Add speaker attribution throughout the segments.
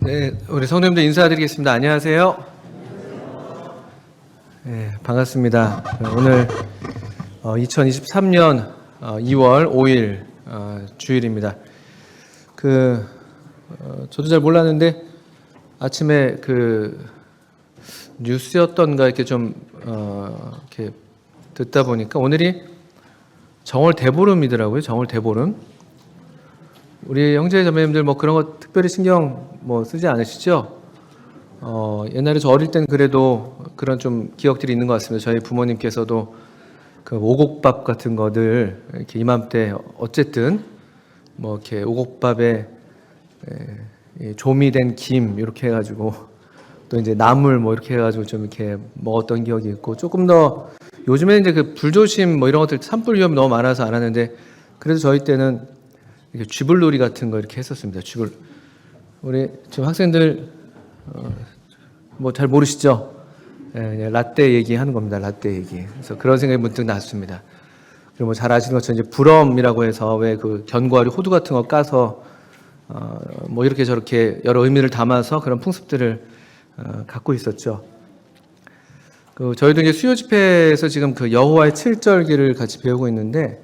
Speaker 1: 네, 우리 성도님들 인사드리겠습니다. 안녕하세요. 네, 반갑습니다. 오늘 2023년 2월 5일 주일입니다. 저도 잘 몰랐는데 아침에 뉴스였던가 이렇게 좀 이렇게 듣다 보니까 오늘이 정월 대보름이더라고요. 정월 대보름. 우리 형제 자매님들 뭐 그런 거 특별히 신경 쓰지 않으시죠? 옛날에 저 어릴 땐 그래도 그런 좀 기억들이 있는 것 같습니다. 저희 부모님께서도 그 오곡밥 같은 거들 이렇게 이맘때 어쨌든 이렇게 오곡밥에 조미된 김 이렇게 해가지고 또 이제 나물 이렇게 해가지고 좀 이렇게 먹었던 기억이 있고, 조금 더 요즘에는 이제 그 불조심 이런 것들 산불 위험이 너무 많아서 안 하는데, 그래도 저희 때는 이렇게 쥐불놀이 같은 거 이렇게 했었습니다. 우리 지금 학생들 잘 모르시죠? 라떼 얘기하는 겁니다. 라떼 얘기. 그래서 그런 생각이 문득 났습니다. 그리고 잘 아시는 것처럼 이제 불엄이라고 해서 왜 그 견과류 호두 같은 거 까서 이렇게 저렇게 여러 의미를 담아서 그런 풍습들을 갖고 있었죠. 저희도 이제 수요 집회에서 지금 그 여호와의 칠절기를 같이 배우고 있는데,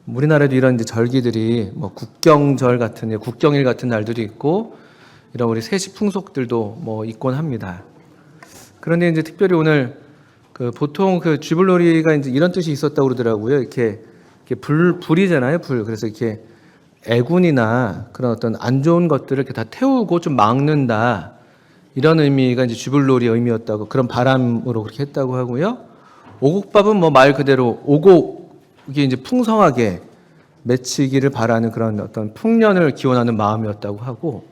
Speaker 1: 우리나라에도 이런 이제 절기들이 국경절 같은, 국경일 같은 날들이 있고, 이런 우리 세시 풍속들도 있곤 합니다. 그런데 이제 특별히 오늘 보통 쥐불놀이가 이제 이런 뜻이 있었다고 그러더라고요. 이렇게 불이잖아요, 불. 그래서 이렇게 애군이나 그런 어떤 안 좋은 것들을 이렇게 다 태우고 좀 막는다, 이런 의미가 이제 쥐불놀이의 의미였다고, 그런 바람으로 그렇게 했다고 하고요. 오곡밥은 말 그대로 오곡이 이제 풍성하게 맺히기를 바라는 그런 어떤 풍년을 기원하는 마음이었다고 하고,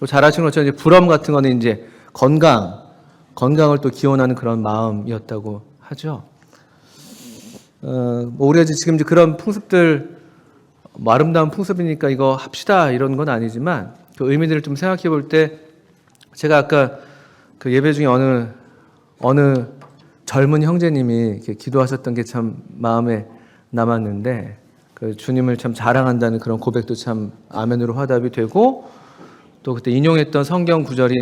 Speaker 1: 또 잘 아시는 것처럼 이제 불엄 같은 거는 이제 건강을 또 기원하는 그런 마음이었다고 하죠. 우리가 지금 이제 그런 풍습들, 아름다운 풍습이니까 이거 합시다 이런 건 아니지만, 그 의미들을 좀 생각해 볼 때, 제가 아까 그 예배 중에 어느 젊은 형제님이 이렇게 기도하셨던 게 참 마음에 남았는데, 그 주님을 참 자랑한다는 그런 고백도 참 아멘으로 화답이 되고, 또 그때 인용했던 성경 구절이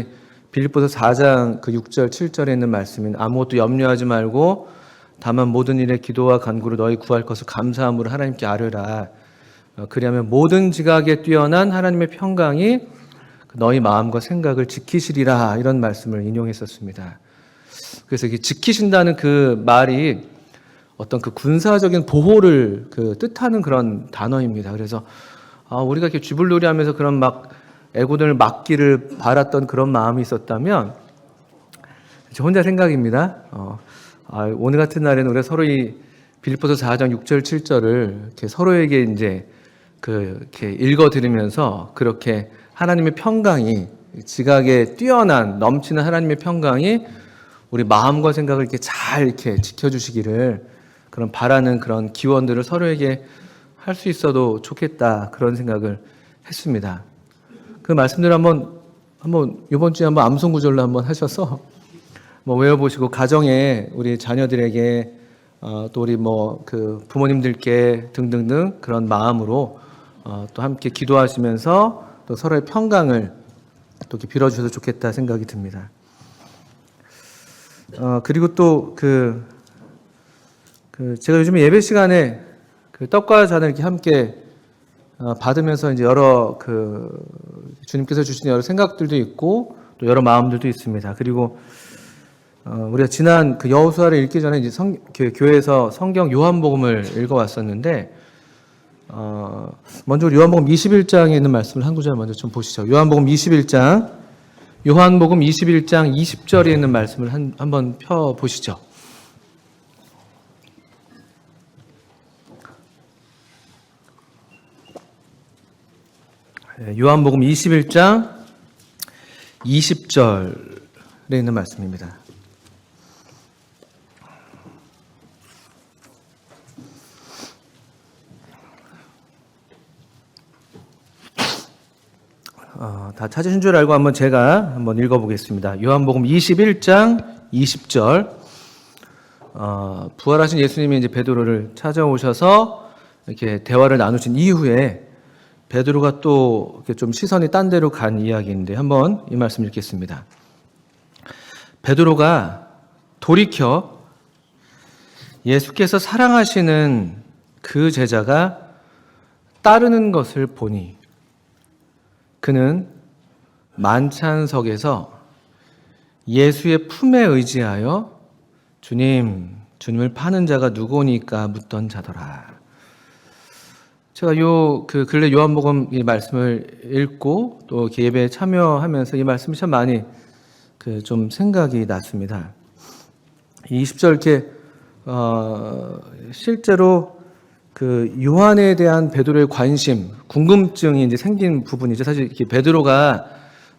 Speaker 1: 빌립보서 4장 6절 7절에 있는 말씀인, 아무것도 염려하지 말고 다만 모든 일에 기도와 간구로 너희 구할 것을 감사함으로 하나님께 아뢰라. 그리하면 모든 지각에 뛰어난 하나님의 평강이 너희 마음과 생각을 지키시리라, 이런 말씀을 인용했었습니다. 그래서 이게 지키신다는 그 말이 어떤 그 군사적인 보호를 뜻하는 그런 단어입니다. 그래서 우리가 이렇게 쥐불놀이 하면서 그런 애군을 막기를 바랐던 그런 마음이 있었다면, 저 혼자 생각입니다. 오늘 같은 날에는 우리가 서로 이 빌립보서 4장 6절 7절을 이렇게 서로에게 이제 이렇게 읽어 드리면서, 그렇게 하나님의 평강이, 지각에 뛰어난 넘치는 하나님의 평강이 우리 마음과 생각을 이렇게 잘 이렇게 지켜주시기를, 그런 바라는 그런 기원들을 서로에게 할 수 있어도 좋겠다, 그런 생각을 했습니다. 그 말씀들을 한번 이번 주에 한번 암송 구절로 한번 하셔서 외워보시고, 가정에 우리 자녀들에게 또 우리 부모님들께 등등등 그런 마음으로 또 함께 기도하시면서 또 서로의 평강을 또 이렇게 빌어주셔도 좋겠다 생각이 듭니다. 그리고 또 제가 요즘에 예배 시간에 떡과 잔을 이렇게 함께 받으면서 이제 여러 주님께서 주신 여러 생각들도 있고 또 여러 마음들도 있습니다. 그리고 우리가 지난 여호수아를 읽기 전에 이제 교회에서 성경 요한복음을 읽어왔었는데, 먼저 우리 요한복음 21장에 있는 말씀을 한 구절 먼저 좀 보시죠. 요한복음 21장 20절에 있는 말씀을 한번 펴 보시죠. 요한복음 21장 20절에 있는 말씀입니다. 다 찾으신 줄 알고 제가 한번 읽어보겠습니다. 요한복음 21장 20절. 부활하신 예수님이 이제 베드로를 찾아오셔서 이렇게 대화를 나누신 이후에 베드로가 또 이렇게 좀 시선이 딴 데로 간 이야기인데 한번 이 말씀 읽겠습니다. 베드로가 돌이켜 예수께서 사랑하시는 그 제자가 따르는 것을 보니 그는 만찬석에서 예수의 품에 의지하여 주님을 파는 자가 누구니까 묻던 자더라. 제가 근래 요한복음 이 말씀을 읽고 또 예배에 참여하면서 이 말씀이 참 많이 좀 생각이 났습니다. 이 20절 이렇게 실제로 요한에 대한 베드로의 관심, 궁금증이 이제 생긴 부분이죠. 사실 이렇게 베드로가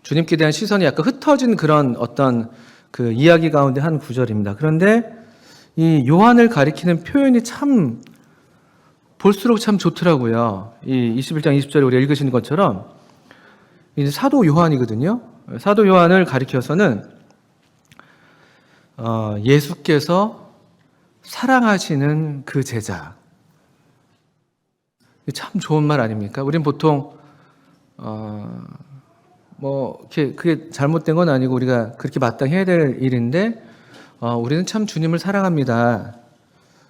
Speaker 1: 주님께 대한 시선이 약간 흩어진 그런 어떤 이야기 가운데 한 구절입니다. 그런데 이 요한을 가리키는 표현이 참 볼수록 참 좋더라고요. 이 21장 20절에 우리가 읽으신 것처럼 이제 사도 요한이거든요. 사도 요한을 가리켜서는 예수께서 사랑하시는 그 제자. 참 좋은 말 아닙니까? 우린 보통 그게 잘못된 건 아니고 우리가 그렇게 마땅해야 될 일인데 우리는 참 주님을 사랑합니다.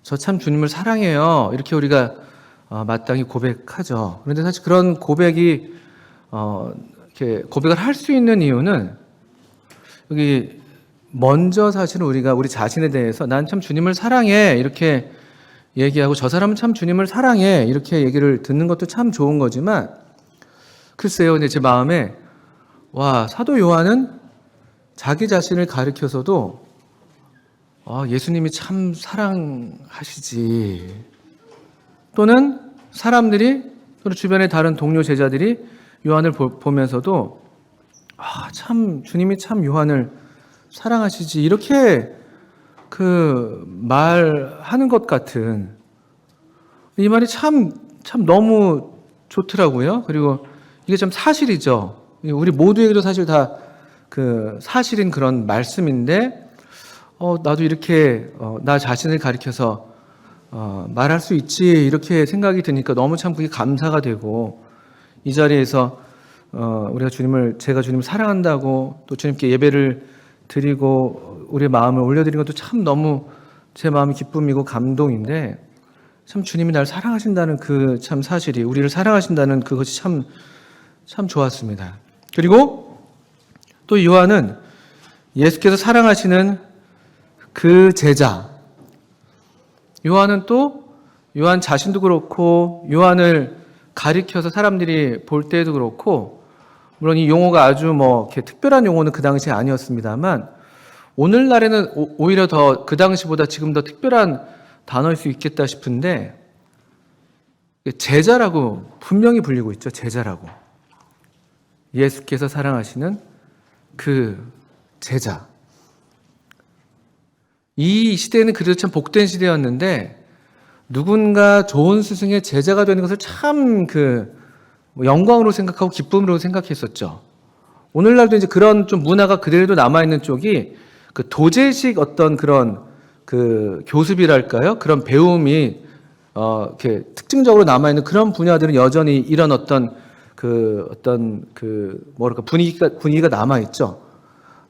Speaker 1: 저 참 주님을 사랑해요. 이렇게 우리가 마땅히 고백하죠. 그런데 사실 그런 고백이 이렇게 고백을 할 수 있는 이유는 여기 먼저 사실은 우리가 우리 자신에 대해서 난 참 주님을 사랑해 이렇게 얘기하고 저 사람은 참 주님을 사랑해 이렇게 얘기를 듣는 것도 참 좋은 거지만 글쎄요, 근데 제 마음에 사도 요한은 자기 자신을 가리켜서도 예수님이 참 사랑하시지. 또는 사람들이 또는 주변의 다른 동료 제자들이 요한을 보면서도 참 주님이 참 요한을 사랑하시지. 이렇게 말하는 것 같은 이 말이 참 너무 좋더라고요. 그리고 이게 참 사실이죠. 우리 모두에게도 사실 다 사실인 그런 말씀인데 나도 이렇게 나 자신을 가리켜서 말할 수 있지 이렇게 생각이 드니까 너무 참 그게 감사가 되고 이 자리에서 제가 주님을 사랑한다고 또 주님께 예배를 드리고 우리의 마음을 올려드린 것도 참 너무 제 마음이 기쁨이고 감동인데 참 주님이 나를 사랑하신다는 그 참 사실이 우리를 사랑하신다는 그것이 참 좋았습니다. 그리고 또 요한은 예수께서 사랑하시는 그 제자 요한 자신도 그렇고 요한을 가리켜서 사람들이 볼 때도 그렇고 물론 이 용어가 아주 이렇게 특별한 용어는 그 당시에 아니었습니다만 오늘날에는 오히려 더 그 당시보다 지금 더 특별한 단어일 수 있겠다 싶은데 제자라고 분명히 불리고 있죠. 제자라고. 예수께서 사랑하시는 그 제자. 이 시대는 그래도 참 복된 시대였는데 누군가 좋은 스승의 제자가 되는 것을 참 영광으로 생각하고 기쁨으로 생각했었죠. 오늘날도 이제 그런 좀 문화가 그대로 남아있는 쪽이 도제식 어떤 그런 교습이랄까요? 그런 배움이 이렇게 특징적으로 남아있는 그런 분야들은 여전히 이런 분위기가 남아있죠.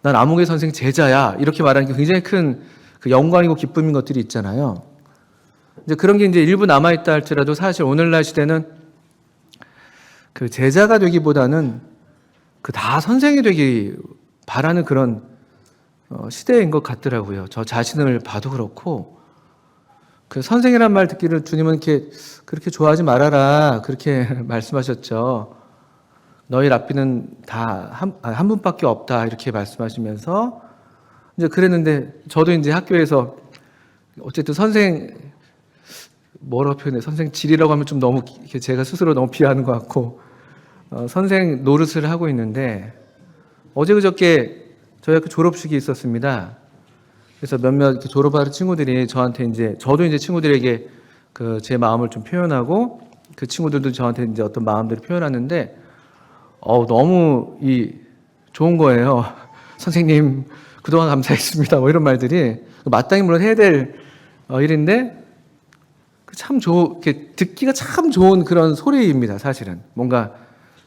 Speaker 1: 난 아무개 선생 제자야. 이렇게 말하는 게 굉장히 큰 영광이고 기쁨인 것들이 있잖아요. 이제 그런 게 이제 일부 남아있다 할지라도 사실 오늘날 시대는 제자가 되기보다는 다 선생이 되기 바라는 그런 시대인 것 같더라고요. 저 자신을 봐도 그렇고 선생이란 말 듣기를 주님은 그렇게 좋아하지 말아라 그렇게 말씀하셨죠. 너희 랍비는 다 한 분밖에 없다 이렇게 말씀하시면서 이제 그랬는데 저도 이제 학교에서 어쨌든 뭐라고 표현해? 선생 질이라고 하면 좀 너무 제가 스스로 너무 비하하는 것 같고 선생 노릇을 하고 있는데 어제 그저께 저희 학교 졸업식이 있었습니다. 그래서 몇몇 졸업하는 친구들이 저한테 저도 이제 친구들에게 제 마음을 좀 표현하고 그 친구들도 저한테 이제 어떤 마음들을 표현하는데 너무 좋은 거예요. 선생님 그동안 감사했습니다. 이런 말들이 마땅히 물론 해야 될 일인데 이렇게 듣기가 참 좋은 그런 소리입니다, 사실은. 뭔가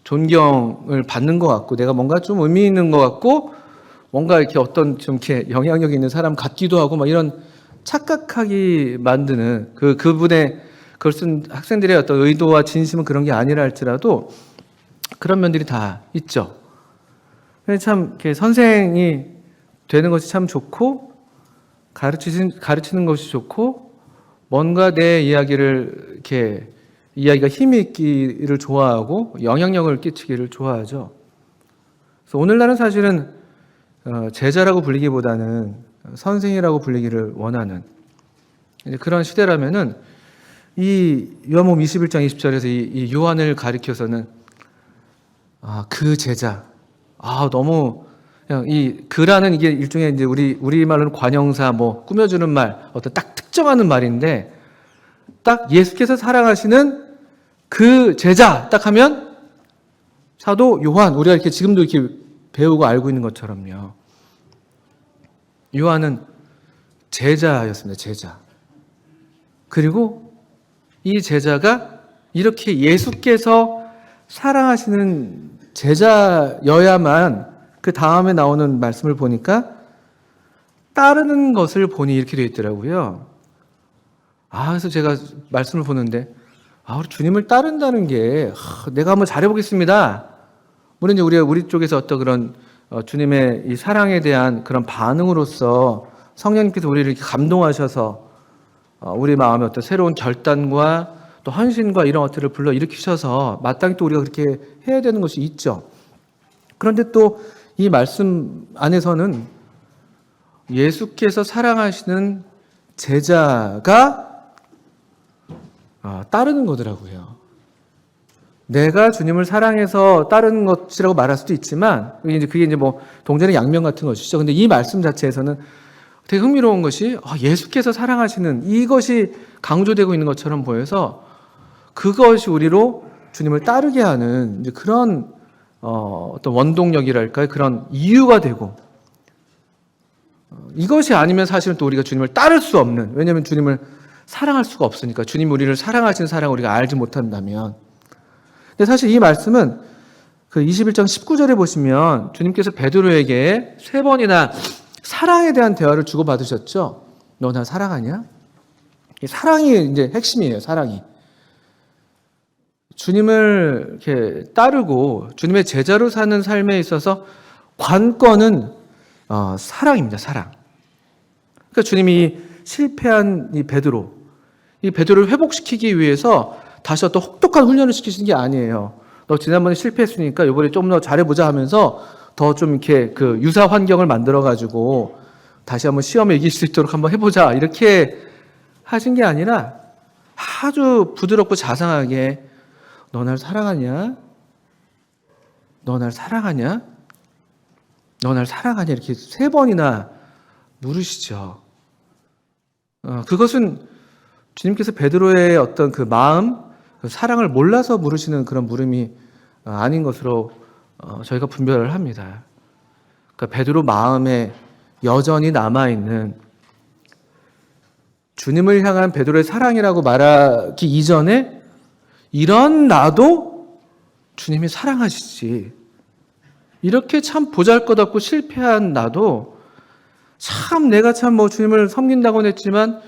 Speaker 1: 존경을 받는 것 같고, 내가 뭔가 좀 의미 있는 것 같고, 뭔가 이렇게 어떤 좀 이렇게 영향력 있는 사람 같기도 하고, 막 이런 착각하게 만드는 그분의 그걸 쓴 학생들의 어떤 의도와 진심은 그런 게 아니라 할지라도 그런 면들이 다 있죠. 참 이렇게 선생이 되는 것이 참 좋고, 가르치는 것이 좋고, 뭔가 내 이야기를 이렇게 이야기가 힘이 있기를 좋아하고 영향력을 끼치기를 좋아하죠. 그래서 오늘날은 사실은 제자라고 불리기보다는 선생이라고 불리기를 원하는 그런 시대라면은 이 요한복음 21장 20절에서 이 요한을 가리켜서는 그 제자 너무 그냥 이 그라는 이게 일종의 이제 우리 말로는 관형사 뭐 꾸며주는 말 어떤 딱 특정하는 말인데 딱 예수께서 사랑하시는 그 제자 딱 하면 사도 요한 우리가 이렇게 지금도 이렇게 배우고 알고 있는 것처럼요. 요한은 제자였습니다. 제자. 그리고 이 제자가 이렇게 예수께서 사랑하시는 제자여야만 그 다음에 나오는 말씀을 보니까 따르는 것을 보니 이렇게 되어 있더라고요. 그래서 제가 말씀을 보는데 우리 주님을 따른다는 게 내가 한번 잘해보겠습니다. 물론 이제 우리 쪽에서 어떤 그런 주님의 이 사랑에 대한 그런 반응으로서 성령님께서 우리를 이렇게 감동하셔서 우리 마음에 어떤 새로운 결단과 또 헌신과 이런 것들을 불러 일으키셔서 마땅히 또 우리가 그렇게 해야 되는 것이 있죠. 그런데 또 이 말씀 안에서는 예수께서 사랑하시는 제자가 따르는 거더라고요. 내가 주님을 사랑해서 따르는 것이라고 말할 수도 있지만 그게 이제 뭐 동전의 양면 같은 것이죠. 근데 이 말씀 자체에서는 되게 흥미로운 것이 예수께서 사랑하시는 이것이 강조되고 있는 것처럼 보여서 그것이 우리로 주님을 따르게 하는 이제 그런 어떤 원동력이랄까요? 그런 이유가 되고 이것이 아니면 사실은 또 우리가 주님을 따를 수 없는 왜냐하면 주님을 사랑할 수가 없으니까 주님 우리를 사랑하시는 사랑을 우리가 알지 못한다면 근데 사실 이 말씀은 그 21장 19절에 보시면 주님께서 베드로에게 3번이나 사랑에 대한 대화를 주고받으셨죠. 너 나 사랑하냐? 사랑이 이제 핵심이에요. 사랑이. 주님을 이렇게 따르고 주님의 제자로 사는 삶에 있어서 관건은 사랑입니다. 사랑. 그러니까 주님이 실패한 이 베드로를 회복시키기 위해서 다시 어떤 혹독한 훈련을 시키시는 게 아니에요. 너 지난번에 실패했으니까 이번에 좀 더 잘해보자 하면서 더 좀 이렇게 그 유사 환경을 만들어가지고 다시 한번 시험에 이길 수 있도록 한번 해보자. 이렇게 하신 게 아니라 아주 부드럽고 자상하게 너 날 사랑하냐? 너 날 사랑하냐? 너 날 사랑하냐? 이렇게 3번이나 물으시죠. 그것은 주님께서 베드로의 어떤 그 마음, 그 사랑을 몰라서 물으시는 그런 물음이 아닌 것으로 저희가 분별을 합니다. 그러니까 베드로 마음에 여전히 남아있는 주님을 향한 베드로의 사랑이라고 말하기 이전에 이런 나도 주님이 사랑하시지. 이렇게 참 보잘것없고 실패한 나도 참 내가 참 뭐 주님을 섬긴다고는 했지만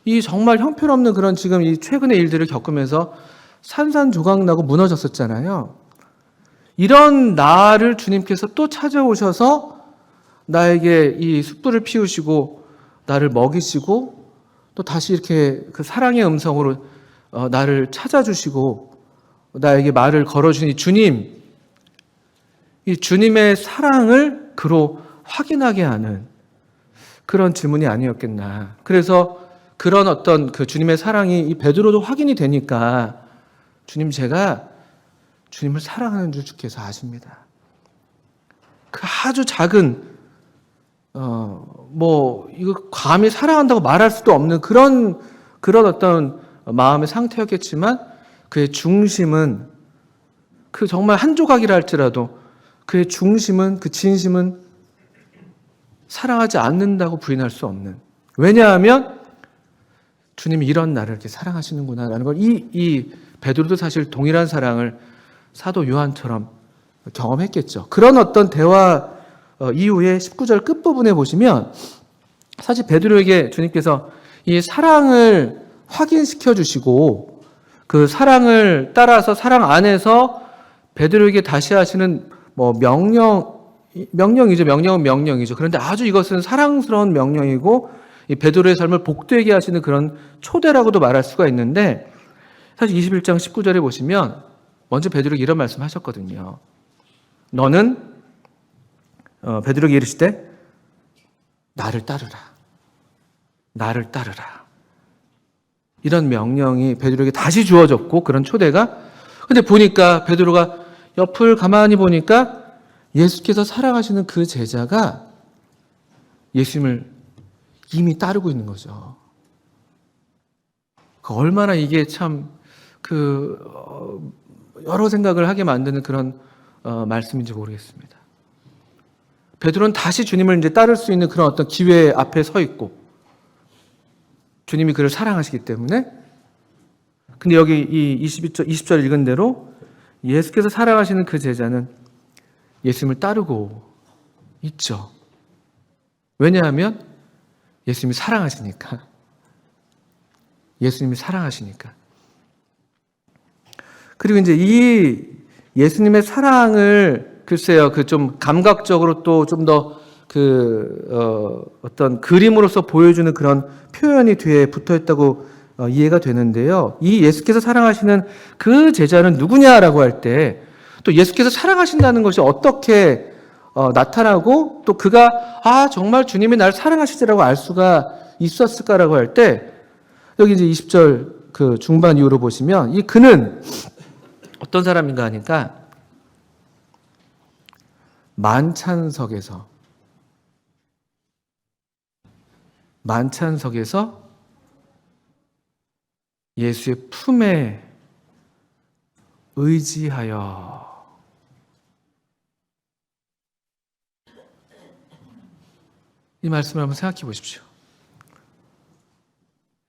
Speaker 1: 이 정말 형편없는 그런 지금 이 최근의 일들을 겪으면서 산산조각나고 무너졌었잖아요. 이런 나를 주님께서 또 찾아오셔서 나에게 이 숯불을 피우시고 나를 먹이시고 또 다시 이렇게 그 사랑의 음성으로 나를 찾아주시고 나에게 말을 걸어주니 주님, 이 주님의 사랑을 그로 확인하게 하는 그런 질문이 아니었겠나. 그래서 그런 어떤 그 주님의 사랑이 이 베드로도 확인이 되니까 주님 제가 주님을 사랑하는 줄 주께서 아십니다. 그 아주 작은 이거 감히 사랑한다고 말할 수도 없는 그런 어떤 마음의 상태였겠지만 그의 중심은 그 정말 한 조각이라 할지라도 그의 중심은 그 진심은 사랑하지 않는다고 부인할 수 없는. 왜냐하면 주님이 이런 나를 이렇게 사랑하시는구나라는 걸 이 베드로도 사실 동일한 사랑을 사도 요한처럼 경험했겠죠. 그런 어떤 대화 이후에 19절 끝부분에 보시면 사실 베드로에게 주님께서 이 사랑을 확인시켜 주시고 그 사랑을 따라서 사랑 안에서 베드로에게 다시 하시는 뭐 명령이죠. 명령은 명령이죠. 그런데 아주 이것은 사랑스러운 명령이고 이 베드로의 삶을 복되게 하시는 그런 초대라고도 말할 수가 있는데 사실 21장 19절에 보시면 먼저 베드로에게 이런 말씀하셨거든요. 너는 베드로에게 이르시되 나를 따르라. 나를 따르라. 이런 명령이 베드로에게 다시 주어졌고 그런 초대가 근데 보니까 베드로가 옆을 가만히 보니까 예수께서 사랑하시는 그 제자가 예수님을 이미 따르고 있는 거죠. 얼마나 이게 참 여러 생각을 하게 만드는 그런 말씀인지 모르겠습니다. 베드로는 다시 주님을 이제 따를 수 있는 그런 어떤 기회 앞에 서 있고 주님이 그를 사랑하시기 때문에 근데 여기 이 20절 읽은 대로 예수께서 사랑하시는 그 제자는 예수님을 따르고 있죠. 왜냐하면 예수님이 사랑하시니까. 예수님이 사랑하시니까. 그리고 이제 이 예수님의 사랑을 글쎄요, 좀 감각적으로 또 좀 더 어떤 그림으로서 보여주는 그런 표현이 뒤에 붙어 있다고 이해가 되는데요. 이 예수께서 사랑하시는 그 제자는 누구냐라고 할 때 또 예수께서 사랑하신다는 것이 어떻게 나타나고 또 그가 정말 주님이 나를 사랑하시지라고 알 수가 있었을까라고 할 때 여기 이제 20절 그 중반 이후로 보시면 이 그는 어떤 사람인가 하니까 만찬석에서 예수의 품에 의지하여 이 말씀을 한번 생각해 보십시오.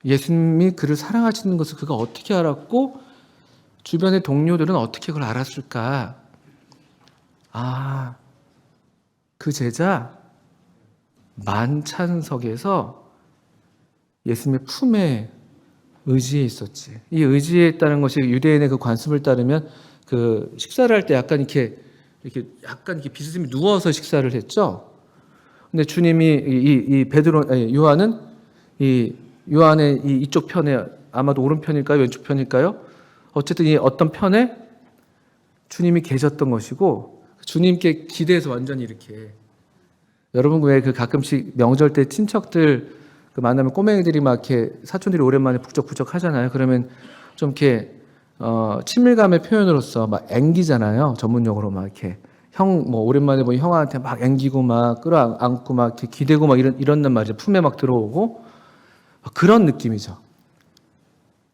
Speaker 1: 예수님이 그를 사랑하시는 것을 그가 어떻게 알았고 주변의 동료들은 어떻게 그걸 알았을까? 그 제자 만찬석에서 예수님의 품에 의지해 있었지. 이 의지해 있다는 것이 유대인의 그 관습을 따르면 그 식사를 할 때 약간 이렇게 비스듬히 누워서 식사를 했죠. 근데 주님이 이 요한은 요한의 이쪽 편에 아마도 오른편일까요? 왼쪽 편일까요? 어쨌든 이 어떤 편에 주님이 계셨던 것이고 주님께 기대해서 완전히 이렇게 여러분 왜 가끔씩 명절 때 친척들 만나면 꼬맹이들이 막 이렇게 사촌들이 오랜만에 북적북적 하잖아요. 그러면 좀 이렇게 친밀감의 표현으로서 막 앵기잖아요. 전문용어로 막 이렇게 오랜만에 보니 형한테 막 앵기고 막 끌어안고 막 이렇게 기대고 막 이런단 말이죠. 품에 막 들어오고 그런 느낌이죠.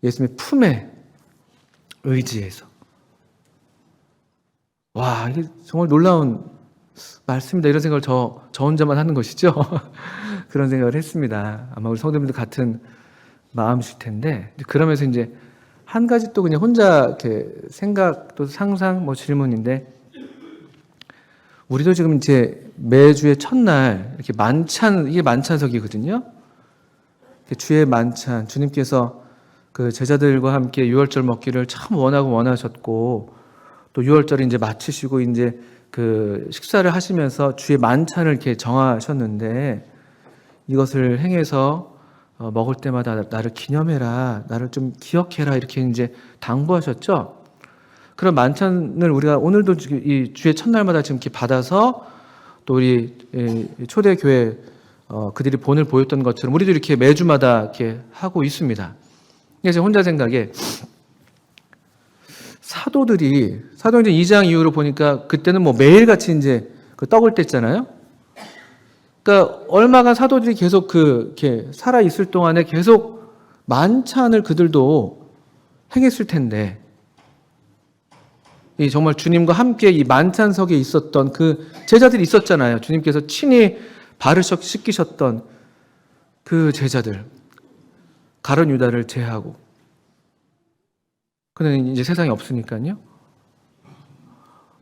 Speaker 1: 예수님의 품에 의지해서. 와, 이게 정말 놀라운 말씀이다. 이런 생각을 저 혼자만 하는 것이죠. 그런 생각을 했습니다. 아마 우리 성도님들 같은 마음이실 텐데 그러면서 이제 한 가지 또 그냥 혼자 이렇게 생각 또 상상 질문인데 우리도 지금 이제 매주의 첫날 이렇게 이게 만찬석이거든요. 주의 만찬, 주님께서 그 제자들과 함께 유월절 먹기를 참 원하셨고 또 유월절을 이제 마치시고 이제 그 식사를 하시면서 주의 만찬을 이렇게 정하셨는데 이것을 행해서 먹을 때마다 나를 기념해라, 나를 좀 기억해라 이렇게 이제 당부하셨죠. 그런 만찬을 우리가 오늘도 이 주의 첫날마다 지금 이렇게 받아서 또 우리 초대교회 그들이 본을 보였던 것처럼 우리도 이렇게 매주마다 이렇게 하고 있습니다. 그래서 혼자 생각에 사도행전 2장 이후로 보니까 그때는 매일같이 이제 그 떡을 뗐잖아요. 그러니까 얼마간 사도들이 계속 이렇게 살아 있을 동안에 계속 만찬을 그들도 행했을 텐데 정말 주님과 함께 이 만찬석에 있었던 그 제자들이 있었잖아요. 주님께서 친히 발을 씻기셨던 그 제자들. 가룟 유다를 제하고. 그는 이제 세상에 없으니까요.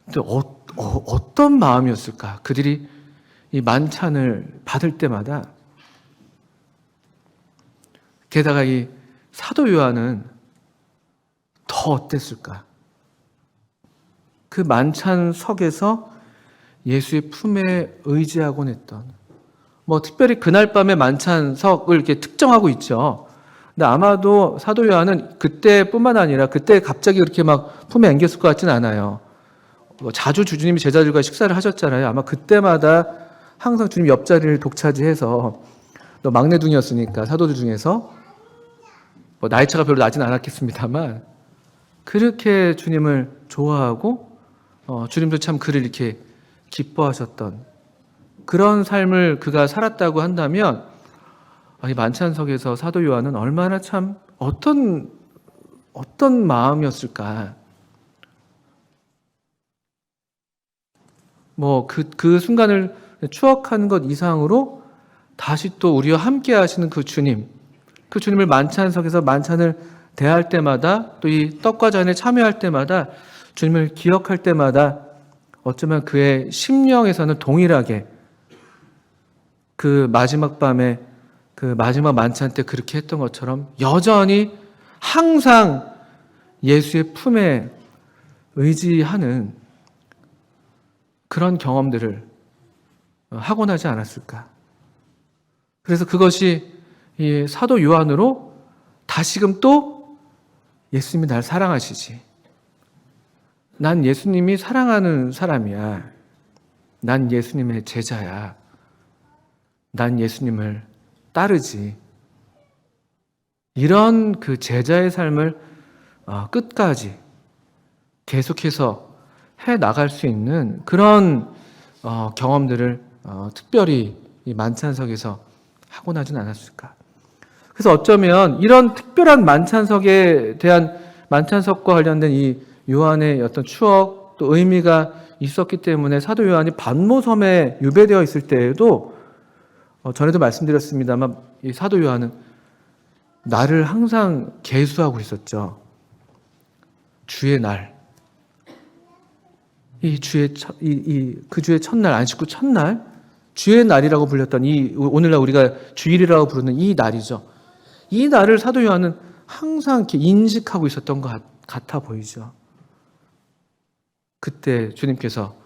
Speaker 1: 근데 어떤 마음이었을까? 그들이 이 만찬을 받을 때마다. 게다가 이 사도 요한은 더 어땠을까? 그 만찬석에서 예수의 품에 의지하곤 했던, 뭐 특별히 그날 밤에 만찬석을 이렇게 특정하고 있죠. 근데 아마도 사도 요한은 그때뿐만 아니라 그때 갑자기 그렇게 막 품에 안겼을 것 같진 않아요. 자주 주님이 제자들과 식사를 하셨잖아요. 아마 그때마다 항상 주님 옆자리를 독차지해서, 또 막내둥이었으니까 사도들 중에서 뭐 나이 차가 별로 나진 않았겠습니다만 그렇게 주님을 좋아하고 주님도 참 그를 이렇게 기뻐하셨던 그런 삶을 그가 살았다고 한다면, 이 만찬석에서 사도 요한은 얼마나 참 어떤 마음이었을까. 뭐 그 순간을 추억하는 것 이상으로 다시 또 우리와 함께 하시는 그 주님을 만찬석에서 만찬을 대할 때마다, 또 이 떡과 잔에 참여할 때마다, 주님을 기억할 때마다 어쩌면 그의 심령에서는 동일하게 그 마지막 밤에 그 마지막 만찬 때 그렇게 했던 것처럼 여전히 항상 예수의 품에 의지하는 그런 경험들을 하곤 하지 않았을까. 그래서 그것이 이 사도 요한으로 다시금 또 예수님이 날 사랑하시지. 난 예수님이 사랑하는 사람이야. 난 예수님의 제자야. 난 예수님을 따르지. 이런 그 제자의 삶을 끝까지 계속해서 해 나갈 수 있는 그런 경험들을 특별히 이 만찬석에서 하고 나진 않았을까. 그래서 어쩌면 이런 특별한 만찬석에 대한, 만찬석과 관련된 이 요한의 어떤 추억, 또 의미가 있었기 때문에 사도 요한이 반모섬에 유배되어 있을 때에도 전에도 말씀드렸습니다만 이 사도 요한은 날을 항상 계수하고 있었죠. 주의 날, 그 주의 첫날, 안식구 첫날, 주의 날이라고 불렸던 오늘날 우리가 주일이라고 부르는 이 날이죠. 이 날을 사도 요한은 항상 이렇게 인식하고 있었던 것 같아 보이죠. 그때 주님께서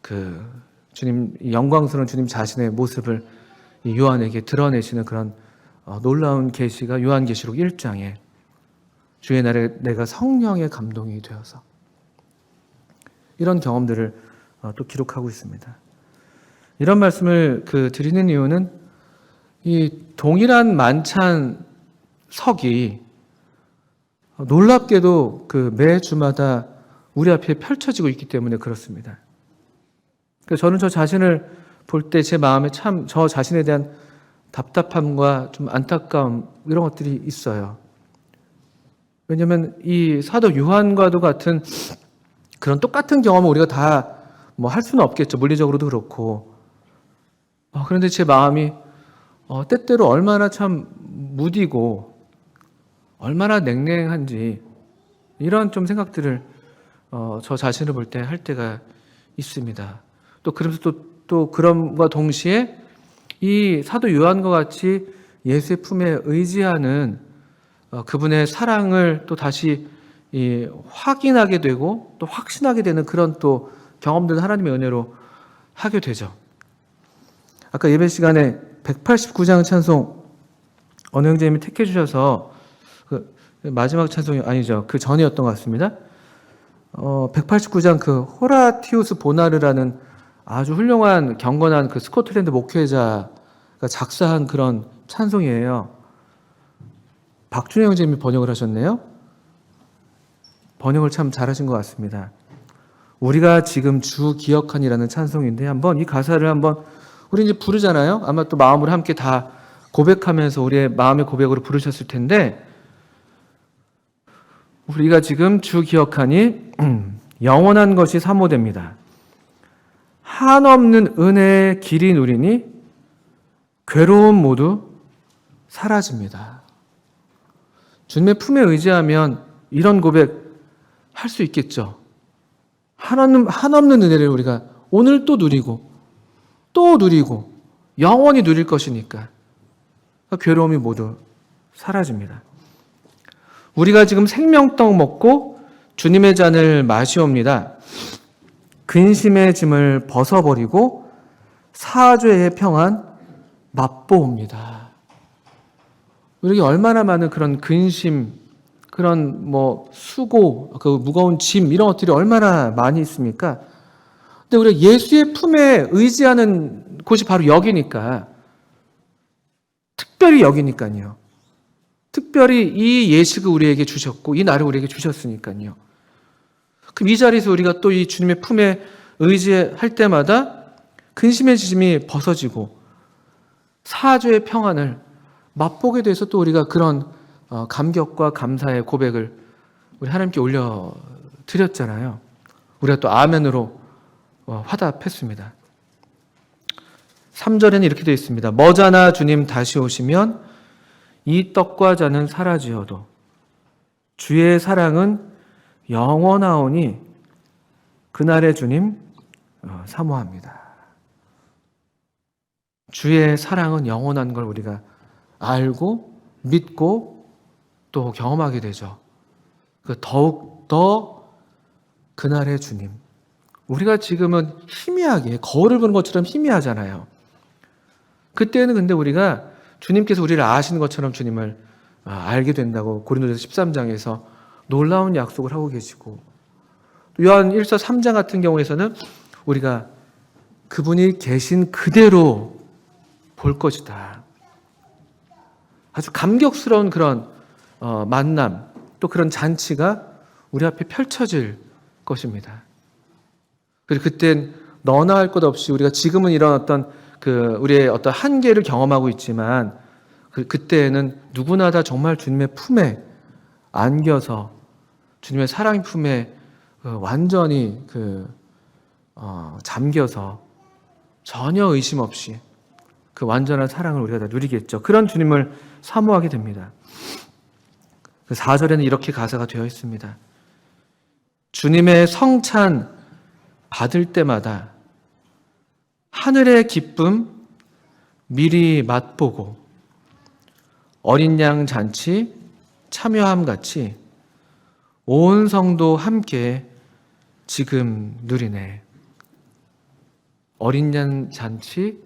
Speaker 1: 그 주님, 영광스러운 주님 자신의 모습을 이 요한에게 드러내시는 그런 놀라운 계시가 요한계시록 1장에 주의 날에 내가 성령의 감동이 되어서, 이런 경험들을 또 기록하고 있습니다. 이런 말씀을 드리는 이유는 이 동일한 만찬석이 놀랍게도 매 주마다 우리 앞에 펼쳐지고 있기 때문에 그렇습니다. 그래서 저는 저 자신을 볼 때 제 마음에 참 저 자신에 대한 답답함과 좀 안타까움, 이런 것들이 있어요. 왜냐하면 이 사도 요한과도 같은 그런 똑같은 경험을 우리가 다 뭐 할 수는 없겠죠. 물리적으로도 그렇고. 그런데 제 마음이 때때로 얼마나 참 무디고 얼마나 냉랭한지, 이런 좀 생각들을 저 자신을 볼 때 할 때가 있습니다. 또 그러면서 또 그럼과 동시에 이 사도 요한과 같이 예수의 품에 의지하는 그분의 사랑을 또 다시 확인하게 되고 또 확신하게 되는 그런 또 경험들을 하나님의 은혜로 하게 되죠. 아까 예배 시간에 189장 찬송 어느 형제님이 택해 주셔서 마지막 찬송이 아니죠. 그 전이었던 것 같습니다. 189장 호라티우스 보나르라는 아주 훌륭한 경건한 스코틀랜드 목회자가 작사한 그런 찬송이에요. 박준영 형제님이 번역을 하셨네요. 번역을 참 잘하신 것 같습니다. 우리가 지금 주 기억하니라는 찬송인데, 한번 이 가사를 한번 우리 이제 부르잖아요. 아마 또 마음으로 함께 다 고백하면서 우리의 마음의 고백으로 부르셨을 텐데, 우리가 지금 주 기억하니 영원한 것이 사모됩니다. 한없는 은혜의 길이 누리니 괴로움 모두 사라집니다. 주님의 품에 의지하면 이런 고백 할 수 있겠죠. 한없는 은혜를 우리가 오늘 또 누리고 또 누리고 영원히 누릴 것이니까 괴로움이 모두 사라집니다. 우리가 지금 생명떡 먹고 주님의 잔을 마시옵니다. 근심의 짐을 벗어버리고 사죄의 평안 맛보옵니다. 우리에게 얼마나 많은 그런 근심, 그런 수고, 그 무거운 짐 이런 것들이 얼마나 많이 있습니까? 근데 우리가 예수의 품에 의지하는 곳이 바로 여기니까, 특별히 여기니까요. 특별히 이 예식을 우리에게 주셨고 이 날을 우리에게 주셨으니까요. 그럼 이 자리에서 우리가 또 이 주님의 품에 의지할 때마다 근심의 짐이 벗어지고 사죄의 평안을 맛보게 돼서 또 우리가 그런 감격과 감사의 고백을 우리 하나님께 올려드렸잖아요. 우리가 또 아멘으로 화답했습니다. 3절에는 이렇게 되어 있습니다. 머자나 주님 다시 오시면 이 떡과 잔은 사라지어도 주의 사랑은 영원하오니 그날의 주님 사모합니다. 주의 사랑은 영원한 걸 우리가 알고 믿고 또 경험하게 되죠. 더욱 더 그날의 주님. 우리가 지금은 희미하게 거울을 보는 것처럼 희미하잖아요. 그때는 근데 우리가 주님께서 우리를 아시는 것처럼 주님을 알게 된다고 고린도전서 13장에서 놀라운 약속을 하고 계시고, 요한 1서 3장 같은 경우에서는 우리가 그분이 계신 그대로 볼 것이다. 아주 감격스러운 그런 만남, 또 그런 잔치가 우리 앞에 펼쳐질 것입니다. 그리고 그땐 너나 할 것 없이 우리가 지금은 이런 어떤 우리의 어떤 한계를 경험하고 있지만 그때에는 누구나 다 정말 주님의 품에 안겨서 주님의 사랑 품에 완전히 잠겨서 전혀 의심 없이 그 완전한 사랑을 우리가 다 누리겠죠. 그런 주님을 사모하게 됩니다. 4절에는 이렇게 가사가 되어 있습니다. 주님의 성찬 받을 때마다 하늘의 기쁨 미리 맛보고 어린 양 잔치 참여함 같이 온 성도 함께 지금 누리네. 어린 양 잔치를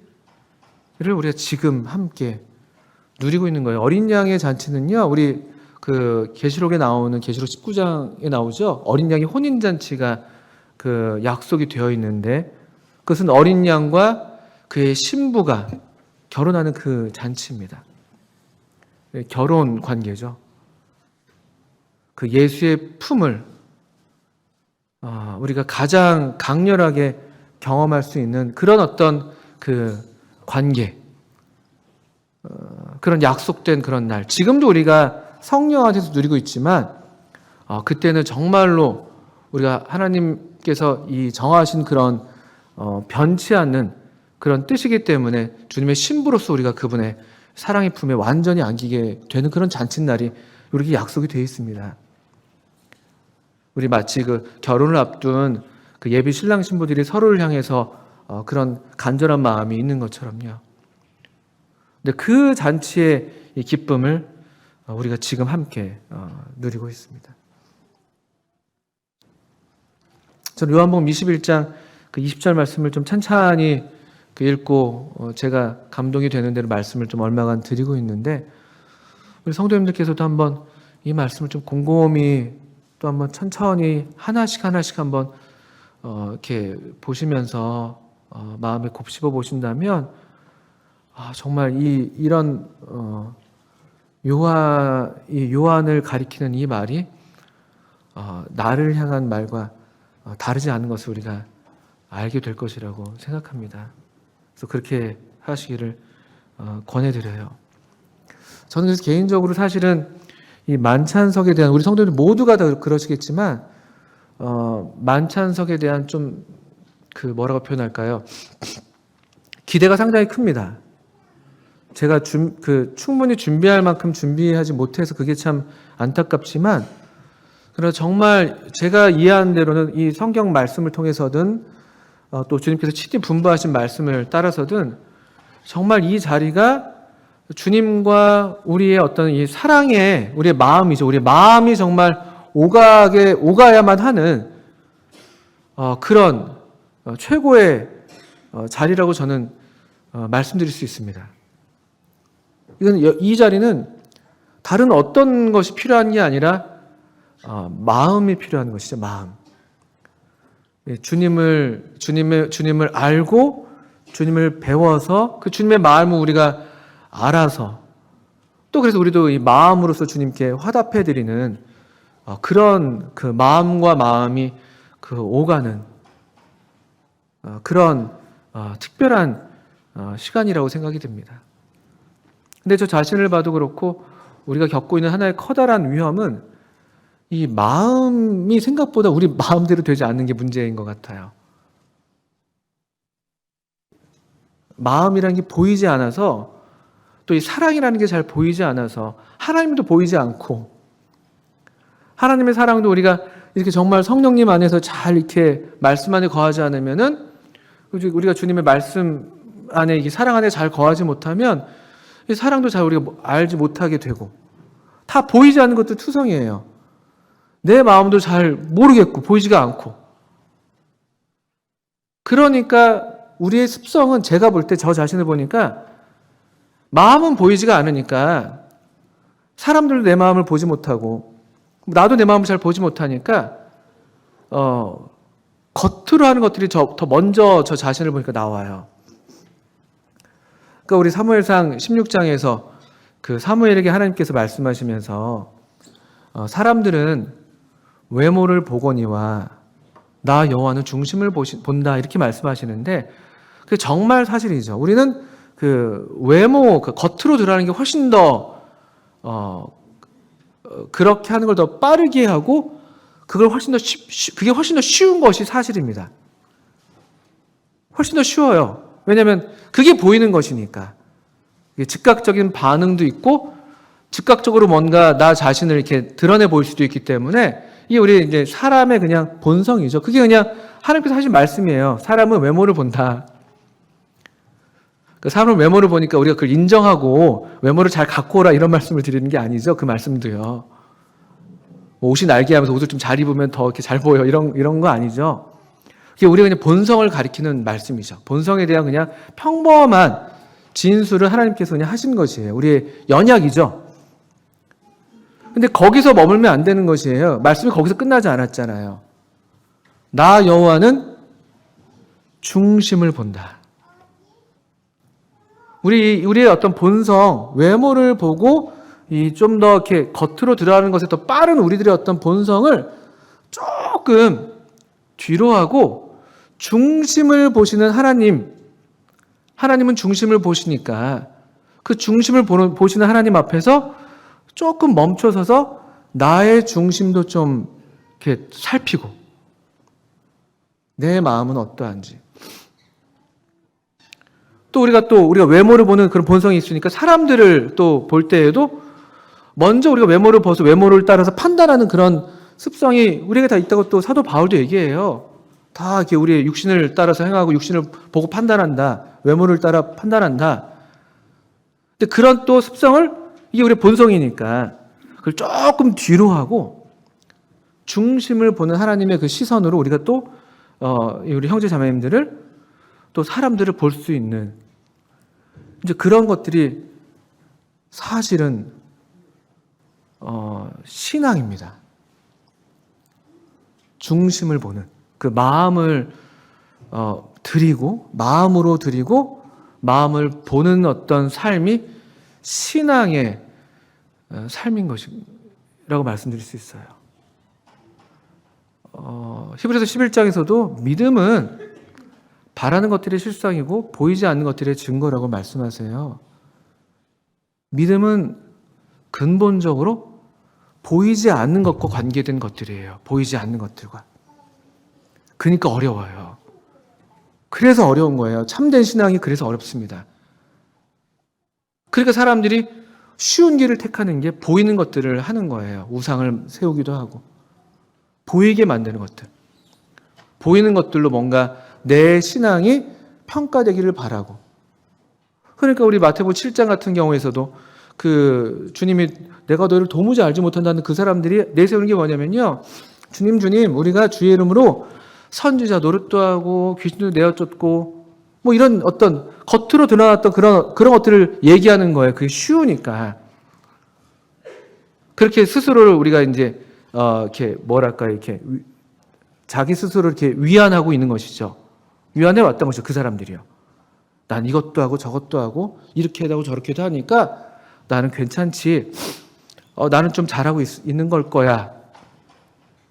Speaker 1: 우리가 지금 함께 누리고 있는 거예요. 어린 양의 잔치는요, 우리 계시록에 나오는 계시록 19장에 나오죠. 어린 양의 혼인 잔치가 약속이 되어 있는데 그것은 어린 양과 그의 신부가 결혼하는 그 잔치입니다. 결혼 관계죠. 그 예수의 품을 우리가 가장 강렬하게 경험할 수 있는 그런 어떤 관계, 그런 약속된 그런 날. 지금도 우리가 성령 안에서 누리고 있지만 그때는 정말로 우리가 하나님께서 이 정하신 그런 변치 않는 그런 뜻이기 때문에 주님의 신부로서 우리가 그분의 사랑의 품에 완전히 안기게 되는 그런 잔칫날이 우리에게 약속이 되어 있습니다. 우리 마치 결혼을 앞둔 예비 신랑 신부들이 서로를 향해서 그런 간절한 마음이 있는 것처럼요. 근데 그 잔치의 이 기쁨을 우리가 지금 함께 누리고 있습니다. 저는 요한복음 21장 20절 말씀을 좀 찬찬히 읽고 제가 감동이 되는 대로 말씀을 좀 얼마간 드리고 있는데, 우리 성도님들께서도 한번 이 말씀을 좀 곰곰이 또 한번 천천히 하나씩 한번 이렇게 보시면서 마음에 곱씹어 보신다면 정말 이런 요한을 가리키는 이 말이 나를 향한 말과 다르지 않은 것을 우리가 알게 될 것이라고 생각합니다. 그래서 그렇게 하시기를 권해드려요. 저는 그래서 개인적으로 사실은 이 만찬석에 대한, 우리 성도들 모두가 다 그러시겠지만 만찬석에 대한 좀 뭐라고 표현할까요? 기대가 상당히 큽니다. 제가 충분히 준비할 만큼 준비하지 못해서 그게 참 안타깝지만, 그러나 정말 제가 이해한 대로는 이 성경 말씀을 통해서든 또 주님께서 친히 분부하신 말씀을 따라서든 정말 이 자리가 주님과 우리의 어떤 이 사랑의 우리의 마음이죠. 우리의 마음이 정말 오가야만 하는 그런 최고의 자리라고 저는 말씀드릴 수 있습니다. 이 자리는 다른 어떤 것이 필요한 게 아니라 마음이 필요한 것이죠. 마음. 주님을 알고 주님을 배워서 그 주님의 마음을 우리가 알아서 또 그래서 우리도 이 마음으로서 주님께 화답해 드리는 그런 그 마음과 마음이 오가는 그런 특별한 시간이라고 생각이 듭니다. 근데 저 자신을 봐도 그렇고 우리가 겪고 있는 하나의 커다란 위험은 이 마음이 생각보다 우리 마음대로 되지 않는 게 문제인 것 같아요. 마음이라는 게 보이지 않아서 또 이 사랑이라는 게 잘 보이지 않아서 하나님도 보이지 않고 하나님의 사랑도 우리가 이렇게 정말 성령님 안에서 잘 이렇게 말씀 안에 거하지 않으면은 우리가 주님의 말씀 안에 이 사랑 안에 잘 거하지 못하면 이 사랑도 잘 우리가 알지 못하게 되고 다 보이지 않는 것도 투성이에요. 내 마음도 잘 모르겠고 보이지가 않고 그러니까 우리의 습성은 제가 볼 때 저 자신을 보니까 마음은 보이지가 않으니까 사람들도 내 마음을 보지 못하고 나도 내 마음을 잘 보지 못하니까 겉으로 하는 것들이 더 먼저 저 자신을 보니까 나와요. 그러니까 우리 사무엘상 16장에서 그 사무엘에게 하나님께서 말씀하시면서 사람들은 외모를 보거니와 나 여호와는 중심을 본다 이렇게 말씀하시는데 그게 정말 사실이죠. 우리는 그 외모, 그 겉으로 드러나는 게 훨씬 더 그렇게 하는 걸 더 빠르게 하고 그게 훨씬 더 쉬운 것이 사실입니다. 훨씬 더 쉬워요. 왜냐하면 그게 보이는 것이니까. 즉각적인 반응도 있고 즉각적으로 뭔가 나 자신을 이렇게 드러내 보일 수도 있기 때문에 이게 우리 이제 사람의 그냥 본성이죠. 그게 그냥 하나님께서 하신 말씀이에요. 사람은 외모를 본다. 사람은 외모를 보니까 우리가 그걸 인정하고 외모를 잘 갖고 오라 이런 말씀을 드리는 게 아니죠. 그 말씀도요. 옷이 날개하면서 옷을 좀 잘 입으면 더 이렇게 잘 보여 이런 거 아니죠. 그게 우리가 그냥 본성을 가리키는 말씀이죠. 본성에 대한 그냥 평범한 진술을 하나님께서 그냥 하신 것이에요. 우리의 연약이죠. 근데 거기서 머물면 안 되는 것이에요. 말씀이 거기서 끝나지 않았잖아요. 나 여호와는 중심을 본다. 우리의 어떤 본성, 외모를 보고 좀 더 이렇게 겉으로 드러나는 것에 더 빠른 우리들의 어떤 본성을 조금 뒤로 하고 중심을 보시는 하나님은 중심을 보시니까 그 중심을 보시는 하나님 앞에서 조금 멈춰서서 나의 중심도 좀 이렇게 살피고 내 마음은 어떠한지 또 우리가 외모를 보는 그런 본성이 있으니까 사람들을 또 볼 때에도 먼저 우리가 외모를 봐서 외모를 따라서 판단하는 그런 습성이 우리에게 다 있다고 또 사도 바울도 얘기해요. 다 이렇게 우리의 육신을 따라서 행하고 육신을 보고 판단한다. 외모를 따라 판단한다. 근데 그런 또 습성을 이게 우리의 본성이니까 그걸 조금 뒤로 하고 중심을 보는 하나님의 그 시선으로 우리가 또 우리 형제 자매님들을 또 사람들을 볼 수 있는 이제 그런 것들이 사실은 신앙입니다. 중심을 보는 그 마음을 마음으로 드리고 마음을 보는 어떤 삶이 신앙의 삶인 것이라고 말씀드릴 수 있어요. 히브리서 11장에서도 믿음은 바라는 것들의 실상이고 보이지 않는 것들의 증거라고 말씀하세요. 믿음은 근본적으로 보이지 않는 것과 관계된 것들이에요. 보이지 않는 것들과. 그러니까 어려워요. 그래서 어려운 거예요. 참된 신앙이 그래서 어렵습니다. 그러니까 사람들이 쉬운 길을 택하는 게 보이는 것들을 하는 거예요. 우상을 세우기도 하고. 보이게 만드는 것들. 보이는 것들로 뭔가 내 신앙이 평가되기를 바라고. 그러니까 우리 마태복음 7장 같은 경우에서도 그 주님이 내가 너를 도무지 알지 못한다는 그 사람들이 내세우는 게 뭐냐면요. 주님, 우리가 주의 이름으로 선지자 노릇도 하고 귀신도 내어쫓고 뭐 이런 어떤 겉으로 드러났던 그런 것들을 얘기하는 거예요. 그게 쉬우니까. 그렇게 스스로를 우리가 이제 이렇게 뭐랄까 이렇게 자기 스스로 이렇게 위안하고 있는 것이죠. 위안해 왔던 것이죠. 그 사람들이요. 난 이것도 하고 저것도 하고 이렇게 하고 저렇게도 하니까 나는 괜찮지. 나는 좀 잘하고 있는 걸 거야.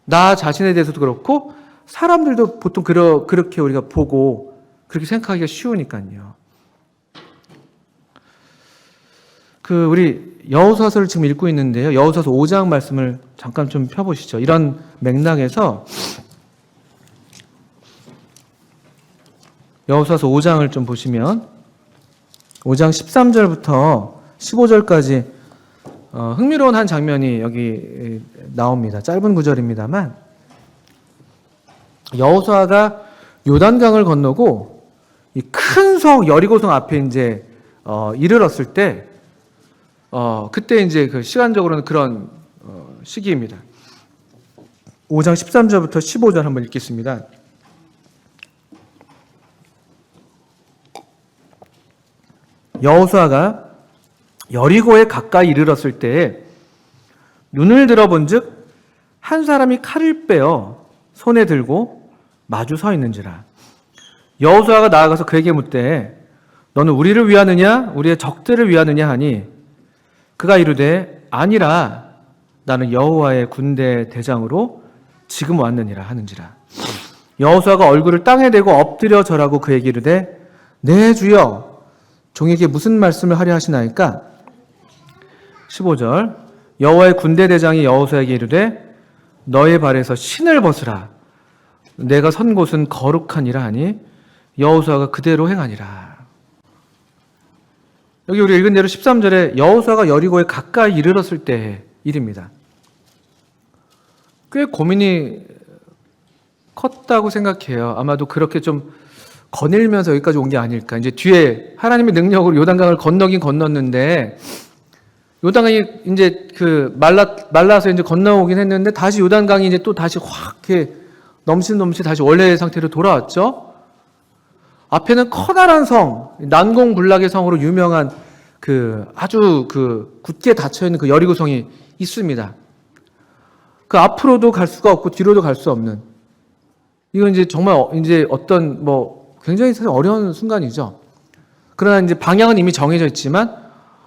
Speaker 1: 나 자신에 대해서도 그렇고 사람들도 보통 그렇게 우리가 보고 그렇게 생각하기가 쉬우니까요. 우리 여호수아서를 지금 읽고 있는데요. 여호수아서 5장 말씀을 잠깐 좀 펴보시죠. 이런 맥락에서 여호수아서 5장을 좀 보시면 5장 13절부터 15절까지 흥미로운 한 장면이 여기 나옵니다. 짧은 구절입니다만 여호수아가 요단강을 건너고 이 큰 성 여리고성 앞에 이제 이르렀을 때 그때 이제 그 시간적으로는 그런 시기입니다. 5장 13절부터 15절 한번 읽겠습니다. 여호수아가 여리고에 가까이 이르렀을 때에 눈을 들어본즉 한 사람이 칼을 빼어 손에 들고 마주 서 있는지라. 여호수아가 나아가서 그에게 묻되 너는 우리를 위하느냐 우리의 적들을 위하느냐 하니 그가 이르되 아니라 나는 여호와의 군대 대장으로 지금 왔느니라 하는지라. 여호수아가 얼굴을 땅에 대고 엎드려 절하고 그에게 이르되 네 주여 종에게 무슨 말씀을 하려 하시나이까? 15절 여호와의 군대 대장이 여호수아에게 이르되 너의 발에서 신을 벗으라. 내가 선 곳은 거룩하니라 하니 여호수아가 그대로 행하니라. 여기 우리 읽은 대로 13절에 여호수아가 여리고에 가까이 이르렀을 때의 일입니다. 꽤 고민이 컸다고 생각해요. 아마도 그렇게 좀 거닐면서 여기까지 온 게 아닐까. 이제 뒤에 하나님의 능력으로 요단강을 건너긴 건넜는데 요단강이 이제 말라서 이제 건너오긴 했는데 다시 요단강이 이제 또 다시 확 이렇게 넘실 다시 원래의 상태로 돌아왔죠. 앞에는 커다란 성, 난공불락의 성으로 유명한 아주 굳게 닫혀 있는 그 여리고성이 있습니다. 그 앞으로도 갈 수가 없고 뒤로도 갈 수 없는. 이건 이제 정말 이제 어떤 굉장히 어려운 순간이죠. 그러나 이제 방향은 이미 정해져 있지만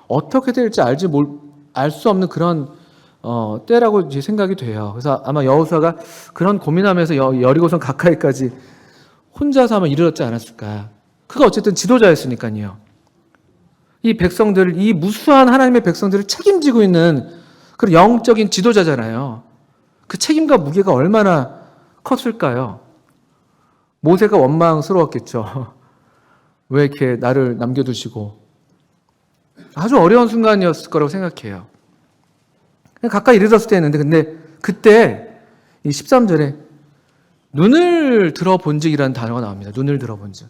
Speaker 1: 어떻게 될지 알 수 없는 그런 때라고 이제 생각이 돼요. 그래서 아마 여호수아가 그런 고민하면서 여리고성 가까이까지 혼자서 아마 이르렀지 않았을까. 그가 어쨌든 지도자였으니까요. 이 백성들을, 이 무수한 하나님의 백성들을 책임지고 있는 그런 영적인 지도자잖아요. 그 책임과 무게가 얼마나 컸을까요? 모세가 원망스러웠겠죠. 왜 이렇게 나를 남겨두시고. 아주 어려운 순간이었을 거라고 생각해요. 가까이 이르렀을 때였는데, 근데 그때 이 13절에 눈을 들어본즉이라는 단어가 나옵니다. 눈을 들어본즉.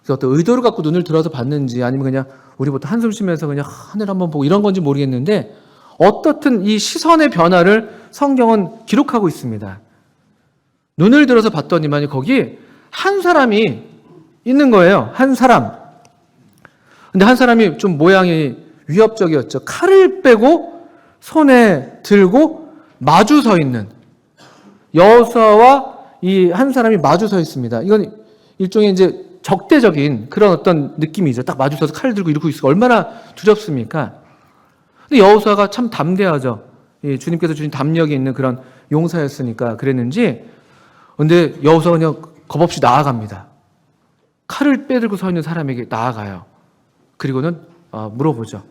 Speaker 1: 어떤 의도를 갖고 눈을 들어서 봤는지 아니면 그냥 우리 보통 한숨 쉬면서 그냥 하늘 한번 보고 이런 건지 모르겠는데 어떻든 이 시선의 변화를 성경은 기록하고 있습니다. 눈을 들어서 봤더니만요, 거기 한 사람이 있는 거예요. 한 사람. 근데 한 사람이 좀 모양이 위협적이었죠. 칼을 빼고 손에 들고 마주 서 있는 여호수아와 이 한 사람이 마주 서 있습니다. 이건 일종의 이제 적대적인 그런 어떤 느낌이죠. 딱 마주 서서 칼을 들고 이러고 있으니까 얼마나 두렵습니까? 근데 여호수아가 참 담대하죠. 주님께서 주신 담력이 있는 그런 용사였으니까 그랬는지. 근데 여호수아가 그냥 겁없이 나아갑니다. 칼을 빼들고 서 있는 사람에게 나아가요. 그리고는 물어보죠.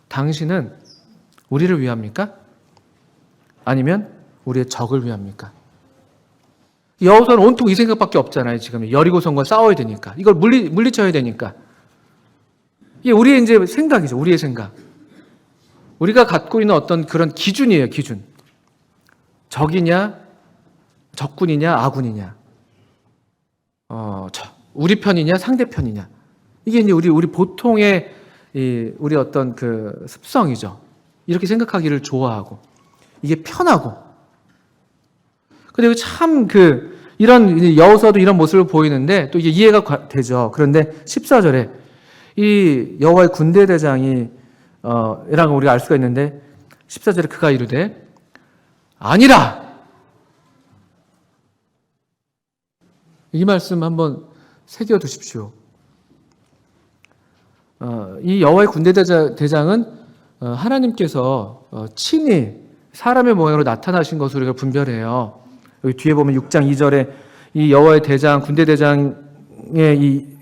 Speaker 1: 당신은 우리를 위합니까? 아니면 우리의 적을 위합니까? 여호수아는 온통 이 생각밖에 없잖아요. 지금 여리고성과 싸워야 되니까. 이걸 물리쳐야 되니까. 이게 우리의 이제 생각이죠. 우리의 생각. 우리가 갖고 있는 어떤 그런 기준이에요. 기준. 적이냐, 적군이냐, 아군이냐. 우리 편이냐, 상대편이냐. 이게 이제 우리 보통의 우리 어떤 그 습성이죠. 이렇게 생각하기를 좋아하고 이게 편하고. 근데 참 이런 여호수아도 이런 모습을 보이는데 또 이게 이해가 되죠. 그런데 14절에 이 여호와의 군대 대장이 이라고 우리가 알 수가 있는데 14절에 그가 이르되 아니라. 이 말씀 한번 새겨 두십시오. 이 여호와의 군대 대장은 하나님께서 친히 사람의 모양으로 나타나신 것으로 우리가 분별해요. 여기 뒤에 보면 6장 2절에 이 여호와의 대장, 군대 대장에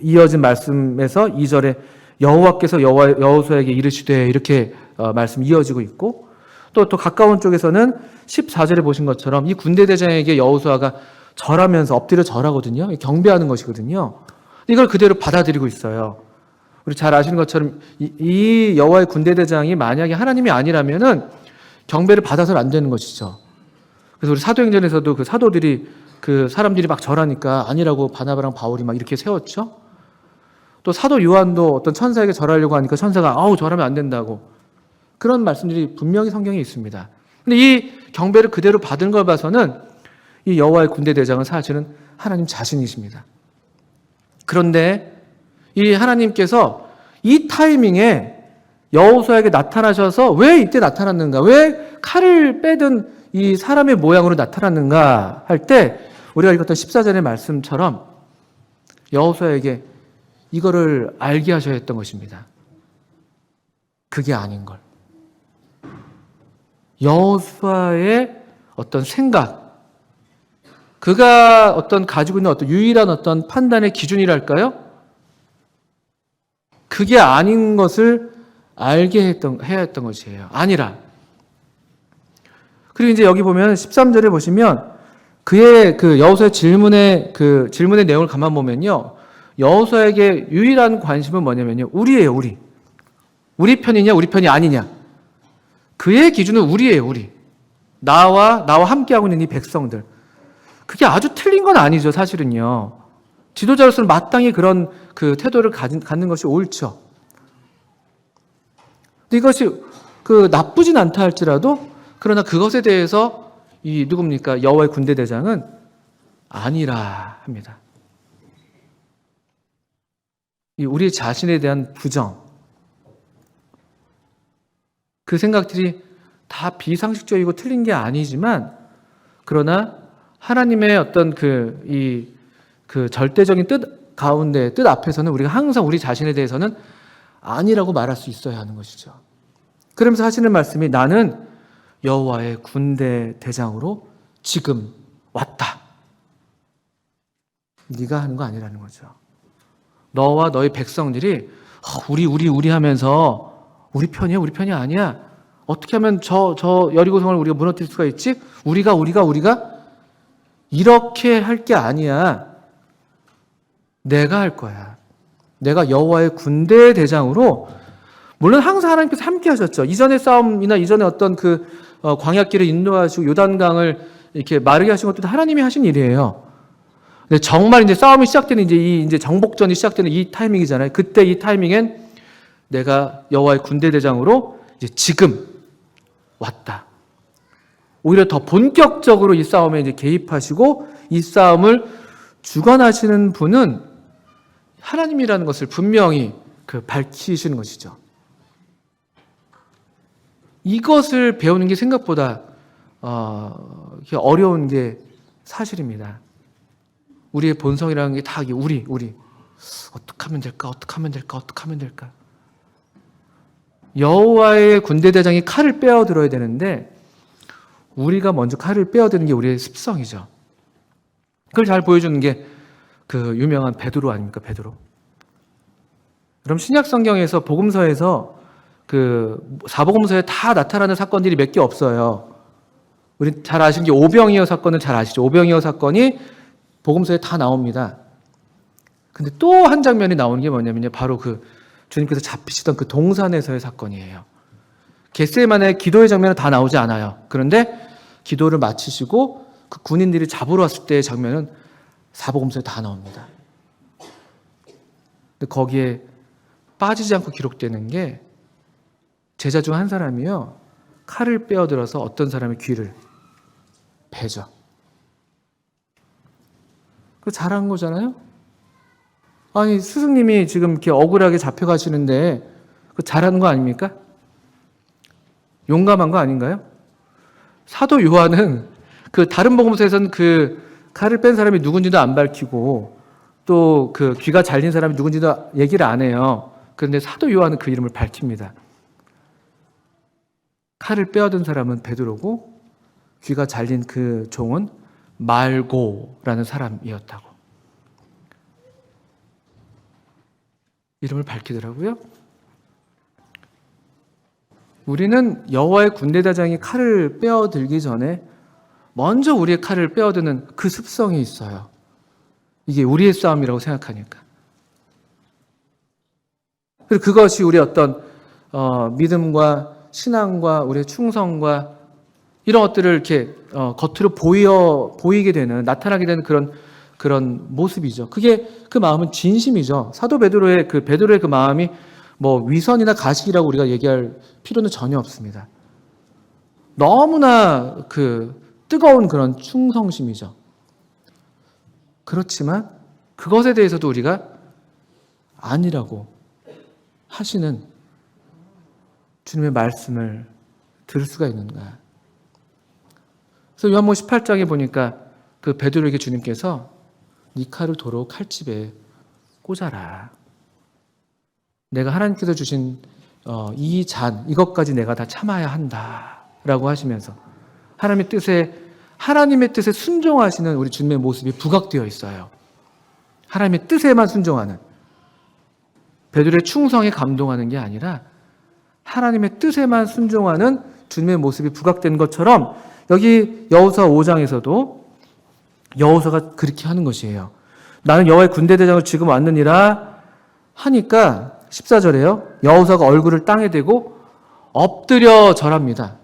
Speaker 1: 이어진 말씀에서 2절에 여호와께서 여호수아에게 이르시되 이렇게 말씀 이어지고 있고 또 가까운 쪽에서는 14절에 보신 것처럼 이 군대 대장에게 여호수아가 절하면서 엎드려 절하거든요. 경배하는 것이거든요. 이걸 그대로 받아들이고 있어요. 우리 잘 아시는 것처럼 이 여호와의 군대 대장이 만약에 하나님이 아니라면은 경배를 받아서는 안 되는 것이죠. 그래서 우리 사도행전에서도 그 사도들이 그 사람들이 막 절하니까 아니라고 바나바랑 바울이 막 이렇게 세웠죠. 또 사도 요한도 어떤 천사에게 절하려고 하니까 천사가 절하면 안 된다고 그런 말씀들이 분명히 성경에 있습니다. 근데 이 경배를 그대로 받은 걸 봐서는 이 여호와의 군대 대장은 사실은 하나님 자신이십니다. 그런데 이 하나님께서 이 타이밍에 여호수아에게 나타나셔서 왜 이때 나타났는가? 왜 칼을 빼든 이 사람의 모양으로 나타났는가 할 때 우리가 읽었던 14절의 말씀처럼 여호수아에게 이거를 알게 하셔야 했던 것입니다. 그게 아닌 걸. 여호수아의 어떤 생각, 그가 어떤 가지고 있는 어떤 유일한 어떤 판단의 기준이랄까요? 그게 아닌 것을 알게 해야 했던 것이에요. 아니라. 그리고 이제 여기 보면 13절에 보시면 그의 그 여호수아의 질문의 내용을 가만 보면요. 여호수아에게 유일한 관심은 뭐냐면요. 우리예요, 우리. 우리 편이냐, 우리 편이 아니냐. 그의 기준은 우리예요, 우리. 나와 함께하고 있는 이 백성들. 그게 아주 틀린 건 아니죠, 사실은요. 지도자로서는 마땅히 그런 그 태도를 갖는 것이 옳죠. 근데 이것이 나쁘진 않다 할지라도 그러나 그것에 대해서 누굽니까? 여호와의 군대 대장은 아니라 합니다. 우리 자신에 대한 부정, 그 생각들이 다 비상식적이고 틀린 게 아니지만 그러나 하나님의 어떤 그 절대적인 뜻 가운데, 뜻 앞에서는 우리가 항상 우리 자신에 대해서는 아니라고 말할 수 있어야 하는 것이죠. 그러면서 하시는 말씀이 나는 여호와의 군대 대장으로 지금 왔다. 네가 하는 거 아니라는 거죠. 너와 너희 백성들이 우리 하면서 우리 편이야, 우리 편이 아니야. 어떻게 하면 저 여리고성을 우리가 무너뜨릴 수가 있지? 우리가 이렇게 할 게 아니야. 내가 할 거야. 내가 여호와의 군대 대장으로, 물론 항상 하나님께서 함께 하셨죠. 이전의 싸움이나 이전의 어떤 광야길을 인도하시고 요단강을 이렇게 마르게 하신 것도 하나님이 하신 일이에요. 근데 정말 이제 싸움이 시작되는 이제 정복전이 시작되는 이 타이밍이잖아요. 그때 이 타이밍엔 내가 여호와의 군대 대장으로 이제 지금 왔다. 오히려 더 본격적으로 이 싸움에 이제 개입하시고 이 싸움을 주관하시는 분은 하나님이라는 것을 분명히 밝히시는 것이죠. 이것을 배우는 게 생각보다 어려운 게 사실입니다. 우리의 본성이라는 게 다 우리 어떻게 하면 될까? 여호와의 군대 대장이 칼을 빼어 들어야 되는데 우리가 먼저 칼을 빼어드는 게 우리의 습성이죠. 그걸 잘 보여주는 게 그 유명한 베드로 아닙니까? 베드로. 그럼 신약 성경에서 복음서에서 사복음서에 다 나타나는 사건들이 몇 개 없어요. 우리 잘 아시는 게 오병이어 사건을 잘 아시죠? 오병이어 사건이 복음서에 다 나옵니다. 근데 또 한 장면이 나오는 게 뭐냐면요. 바로 주님께서 잡히시던 그 동산에서의 사건이에요. 겟세마네 기도의 장면은 다 나오지 않아요. 그런데 기도를 마치시고 그 군인들이 잡으러 왔을 때의 장면은 사복음서에 다 나옵니다. 근데 거기에 빠지지 않고 기록되는 게 제자 중 한 사람이요, 칼을 빼어들어서 어떤 사람의 귀를 베죠. 그거 잘한 거잖아요? 아니, 스승님이 지금 이렇게 억울하게 잡혀가시는데 그거 잘하는 거 아닙니까? 용감한 거 아닌가요? 사도 요한은 그 다른 복음서에서는 그 칼을 뺀 사람이 누군지도 안 밝히고 또 그 귀가 잘린 사람이 누군지도 얘기를 안 해요. 그런데 사도 요한은 그 이름을 밝힙니다. 칼을 빼앗은 사람은 베드로고 귀가 잘린 그 종은 말고라는 사람이었다고. 이름을 밝히더라고요. 우리는 여호와의 군대대장이 칼을 빼어들기 전에 먼저 우리의 칼을 빼어드는 그 습성이 있어요. 이게 우리의 싸움이라고 생각하니까. 그리고 그것이 우리의 어떤 믿음과 신앙과 우리의 충성과 이런 것들을 이렇게 겉으로 보이게 되는, 나타나게 되는 그런 모습이죠. 그게 그 마음은 진심이죠. 사도 베드로의 그 마음이 뭐 위선이나 가식이라고 우리가 얘기할 필요는 전혀 없습니다. 너무나 그 뜨거운 그런 충성심이죠. 그렇지만 그것에 대해서도 우리가 아니라고 하시는 주님의 말씀을 들을 수가 있는가. 그래서 요한복음 18장에 보니까 그 베드로에게 주님께서 네 칼을 도로 칼집에 꽂아라. 내가 하나님께서 주신 이 잔, 이것까지 내가 다 참아야 한다라고 하시면서 하나님의 뜻에 순종하시는 우리 주님의 모습이 부각되어 있어요. 하나님의 뜻에만 순종하는, 베드로의 충성에 감동하는 게 아니라 하나님의 뜻에만 순종하는 주님의 모습이 부각된 것처럼 여기 여호수아 5장에서도 여호수아가 그렇게 하는 것이에요. 나는 여호와의 군대대장을 지금 왔느니라 하니까 14절에요. 여호수아가 얼굴을 땅에 대고 엎드려 절합니다.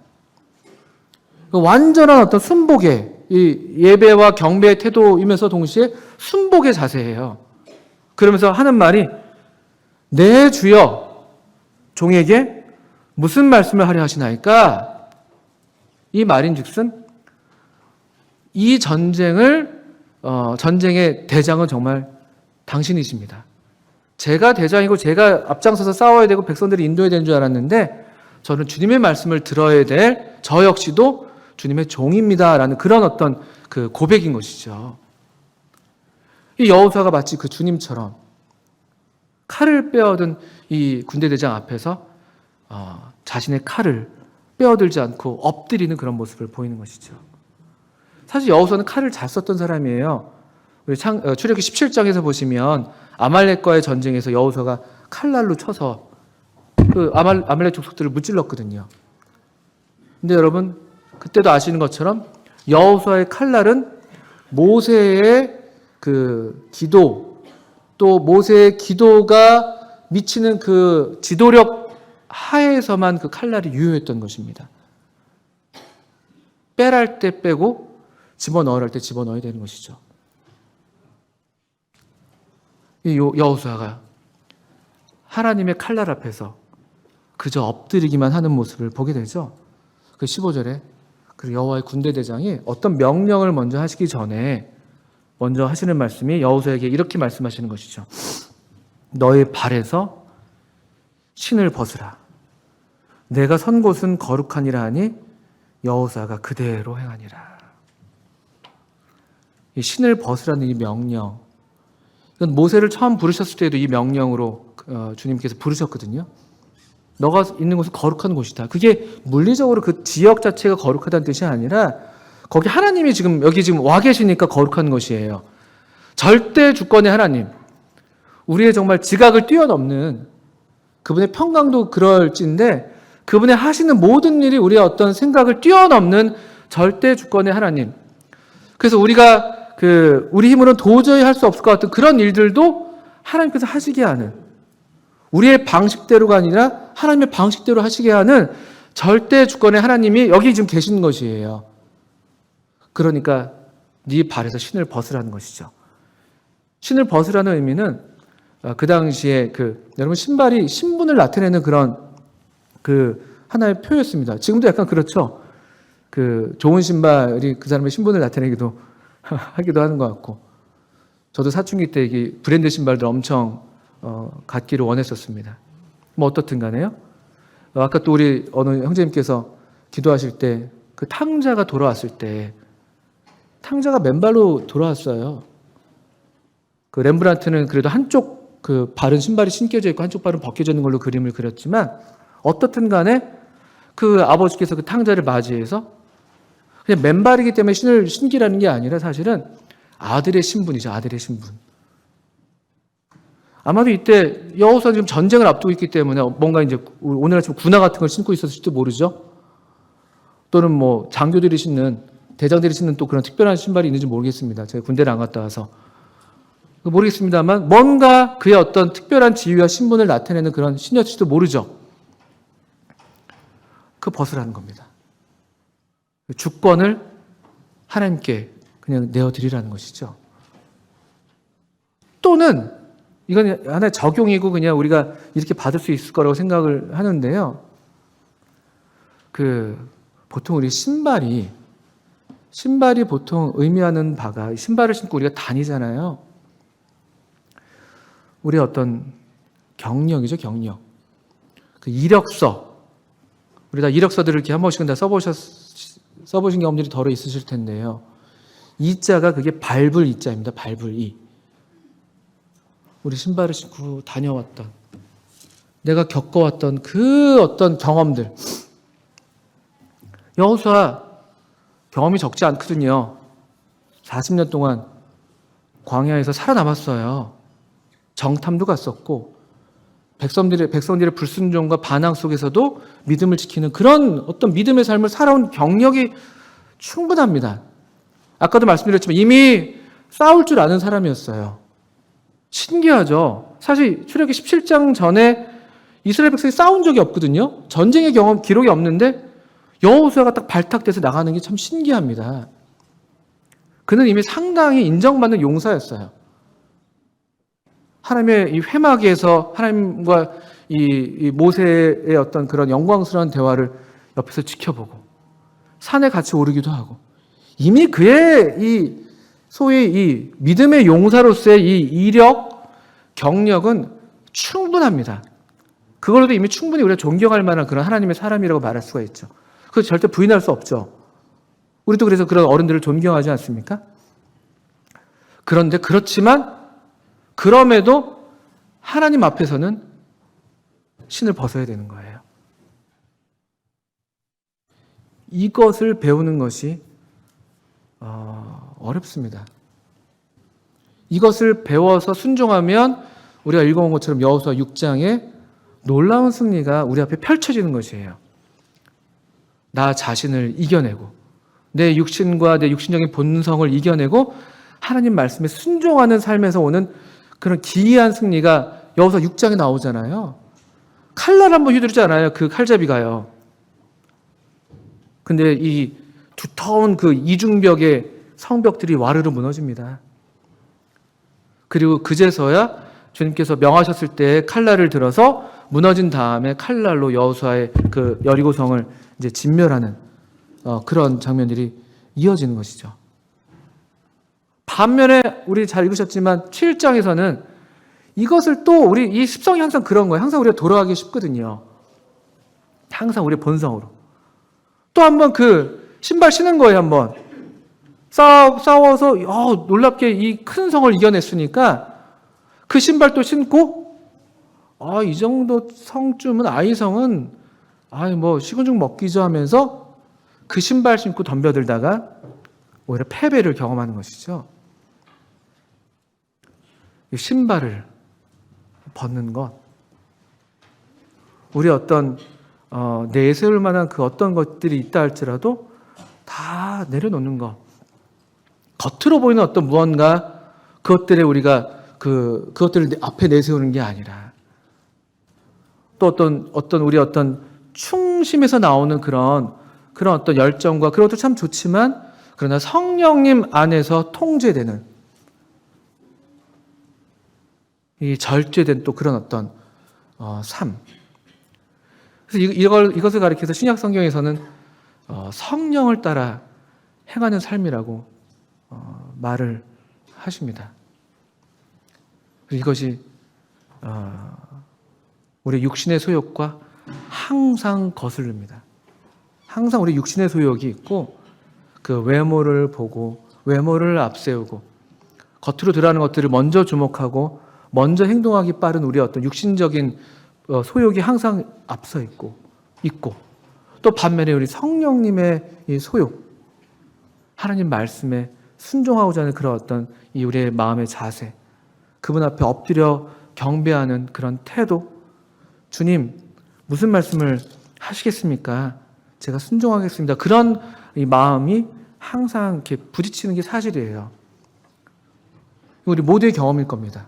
Speaker 1: 완전한 어떤 순복의, 이 예배와 경배의 태도이면서 동시에 순복의 자세예요. 그러면서 하는 말이 내 주여 종에게 무슨 말씀을 하려 하시나이까? 이 말인즉슨 이 전쟁의 대장은 정말 당신이십니다. 제가 대장이고 제가 앞장서서 싸워야 되고 백성들이 인도해야 되는 줄 알았는데 저는 주님의 말씀을 들어야 될 저 역시도 주님의 종입니다라는 그런 어떤 그 고백인 것이죠. 이 여호수아가 마치 그 주님처럼 칼을 빼어든 이 군대대장 앞에서 자신의 칼을 빼어들지 않고 엎드리는 그런 모습을 보이는 것이죠. 사실 여호수아는 칼을 잘 썼던 사람이에요. 우리 출애굽기 17장에서 보시면 아말렉과의 전쟁에서 여호수아가 칼날로 쳐서 그 아말렉 족속들을 무찔렀거든요. 근데 여러분 그때도 아시는 것처럼 여호수아의 칼날은 모세의 그 기도, 또 모세의 기도가 미치는 그 지도력 하에서만 그 칼날이 유효했던 것입니다. 빼랄 때 빼고 집어넣으라 할 때 집어넣어야 되는 것이죠. 이 여호수아가 하나님의 칼날 앞에서 그저 엎드리기만 하는 모습을 보게 되죠. 그 15절에 그 여호와의 군대대장이 어떤 명령을 먼저 하시기 전에 먼저 하시는 말씀이 여호수아에게 이렇게 말씀하시는 것이죠. 너의 발에서 신을 벗으라. 내가 선 곳은 거룩하니라 하니 여호수아가 그대로 행하니라. 이 신을 벗으라는 이 명령, 이건 모세를 처음 부르셨을 때도 이 명령으로 주님께서 부르셨거든요. 너가 있는 곳은 거룩한 곳이다. 그게 물리적으로 그 지역 자체가 거룩하다는 뜻이 아니라 거기 하나님이 여기 와 계시니까 거룩한 것이에요. 절대 주권의 하나님, 우리의 정말 지각을 뛰어넘는 그분의 평강도 그럴진데 그분의 하시는 모든 일이 우리의 어떤 생각을 뛰어넘는 절대 주권의 하나님. 그래서 우리가 우리 힘으로는 도저히 할 수 없을 것 같은 그런 일들도 하나님께서 하시게 하는, 우리의 방식대로가 아니라 하나님의 방식대로 하시게 하는 절대 주권의 하나님이 여기 지금 계신 것이에요. 그러니까 네 발에서 신을 벗으라는 것이죠. 신을 벗으라는 의미는 그 당시에 여러분 신발이 신분을 나타내는 그런 하나의 표였습니다. 지금도 약간 그렇죠. 좋은 신발이 그 사람의 신분을 나타내기도 하기도 하는 것 같고, 저도 사춘기 때 이 브랜드 신발들 엄청 갖기를 원했었습니다. 뭐 어떻든 간에요. 아까 또 우리 어느 형제님께서 기도하실 때 그 탕자가 돌아왔을 때 탕자가 맨발로 돌아왔어요. 렘브란트는 그래도 한쪽 발은 신발이 신겨져 있고 한쪽 발은 벗겨져 있는 걸로 그림을 그렸지만, 어떻든 간에 아버지께서 탕자를 맞이해서 그냥 맨발이기 때문에 신을 신기라는 게 아니라 사실은 아들의 신분이죠. 아들의 신분. 아마도 이때 여호수아는 지금 전쟁을 앞두고 있기 때문에 뭔가 이제 오늘 아침 군화 같은 걸 신고 있었을지도 모르죠. 또는 뭐 장교들이 신는, 대장들이 신는 또 그런 특별한 신발이 있는지 모르겠습니다. 제가 군대를 안 갔다 와서 모르겠습니다만 뭔가 그의 어떤 특별한 지위와 신분을 나타내는 그런 신이었을지도 모르죠. 벗으라는 겁니다. 주권을 하나님께 그냥 내어드리라는 것이죠. 또는 이건 하나의 적용이고 그냥 우리가 이렇게 받을 수 있을 거라고 생각을 하는데요. 보통 우리 신발이 보통 의미하는 바가, 신발을 신고 우리가 다니잖아요. 우리의 어떤 경력이죠, 경력. 이력서. 우리 다 이력서들을 이렇게 한 번씩은 다 써보신 경험들이 덜어 있으실 텐데요. 이자가 그게 밟을 이자입니다. 밟을 이. 우리 신발을 신고 다녀왔던, 내가 겪어왔던 그 어떤 경험들. 여호수아 경험이 적지 않거든요. 40년 동안 광야에서 살아남았어요. 정탐도 갔었고, 백성들의 불순종과 반항 속에서도 믿음을 지키는 그런 어떤 믿음의 삶을 살아온 경력이 충분합니다. 아까도 말씀드렸지만 이미 싸울 줄 아는 사람이었어요. 신기하죠. 사실 출애굽기 17장 전에 이스라엘 백성이 싸운 적이 없거든요. 전쟁의 경험 기록이 없는데 여호수아가 딱 발탁돼서 나가는 게 참 신기합니다. 그는 이미 상당히 인정받는 용사였어요. 하나님의 이 회막에서 하나님과 이 모세의 어떤 그런 영광스러운 대화를 옆에서 지켜보고 산에 같이 오르기도 하고, 이미 그의 이 소위 이 믿음의 용사로서의 이 이력, 경력은 충분합니다. 그걸로도 이미 충분히 우리가 존경할 만한 그런 하나님의 사람이라고 말할 수가 있죠. 그거 절대 부인할 수 없죠. 우리도 그래서 그런 어른들을 존경하지 않습니까? 그런데 그렇지만 그럼에도 하나님 앞에서는 신을 벗어야 되는 거예요. 이것을 배우는 것이 어렵습니다. 이것을 배워서 순종하면 우리가 읽어온 것처럼 여호수아 6장에 놀라운 승리가 우리 앞에 펼쳐지는 것이에요. 나 자신을 이겨내고 내 육신과 내 육신적인 본성을 이겨내고 하나님 말씀에 순종하는 삶에서 오는 그런 기이한 승리가 여호수아 6장에 나오잖아요. 칼날 한번 휘두르잖아요. 그 칼잡이가요. 근데 이 두터운 그 이중벽의 성벽들이 와르르 무너집니다. 그리고 그제서야 주님께서 명하셨을 때 칼날을 들어서 무너진 다음에 칼날로 여호수아의 그 여리고성을 이제 진멸하는 그런 장면들이 이어지는 것이죠. 반면에 우리 잘 읽으셨지만 7장에서는 이것을 또 우리 이 습성이 항상 그런 거예요. 항상 우리가 돌아가기 쉽거든요. 항상 우리의 본성으로. 또 한번 그 신발 신은 거예요. 한번 싸워서 놀랍게 이 큰 성을 이겨냈으니까 그 신발 또 신고 이 정도 성쯤은 아이성은 뭐 식은 죽 먹기죠 하면서 그 신발 신고 덤벼들다가 오히려 패배를 경험하는 것이죠. 이 신발을 벗는 것, 우리 어떤 내세울 만한 그 어떤 것들이 있다 할지라도 다 내려놓는 것, 겉으로 보이는 어떤 무언가 그것들에 우리가 그것들을 앞에 내세우는 게 아니라 또 어떤 우리 어떤 충심에서 나오는 그런 어떤 열정과 그런 것도 참 좋지만, 그러나 성령님 안에서 통제되는 이 절제된 또 그런 어떤 삶. 그래서 이것을 가리켜서 신약 성경에서는 성령을 따라 행하는 삶이라고 말을 하십니다. 이것이 우리 육신의 소욕과 항상 거슬립니다. 항상 우리 육신의 소욕이 있고, 그 외모를 보고 외모를 앞세우고 겉으로 드러나는 것들을 먼저 주목하고 먼저 행동하기 빠른 우리 어떤 육신적인 소욕이 항상 앞서 있고 또 반면에 우리 성령님의 이 소욕, 하나님 말씀에 순종하고자 하는 그런 어떤 이 우리의 마음의 자세, 그분 앞에 엎드려 경배하는 그런 태도, 주님 무슨 말씀을 하시겠습니까? 제가 순종하겠습니다. 그런 이 마음이 항상 이렇게 부딪히는 게 사실이에요. 우리 모두의 경험일 겁니다.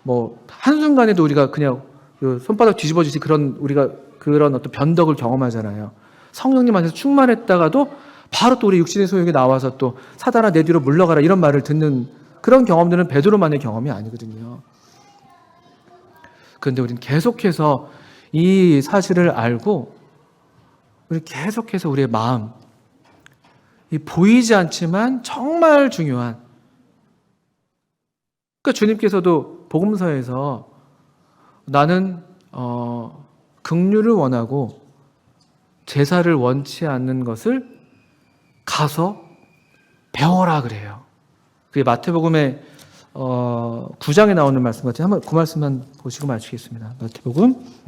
Speaker 1: 뭐 한순간에도 우리가 그냥 손바닥 뒤집어지지 우리가 그런 어떤 변덕을 경험하잖아요. 성령님 안에서 충만했다가도 바로 또 우리 육신의 소욕이 나와서 또 사단아 내 뒤로 물러가라 이런 말을 듣는 그런 경험들은 베드로만의 경험이 아니거든요. 그런데 우리는 계속해서 이 사실을 알고 우리 계속해서 우리의 마음, 이 보이지 않지만 정말 중요한, 그러니까 주님께서도 복음서에서 나는 긍휼을 원하고 제사를 원치 않는 것을 가서 배워라 그래요. 그게 마태복음의 9장에 나오는 말씀 같아요. 한번 그 말씀만 보시고 마치겠습니다. 마태복음.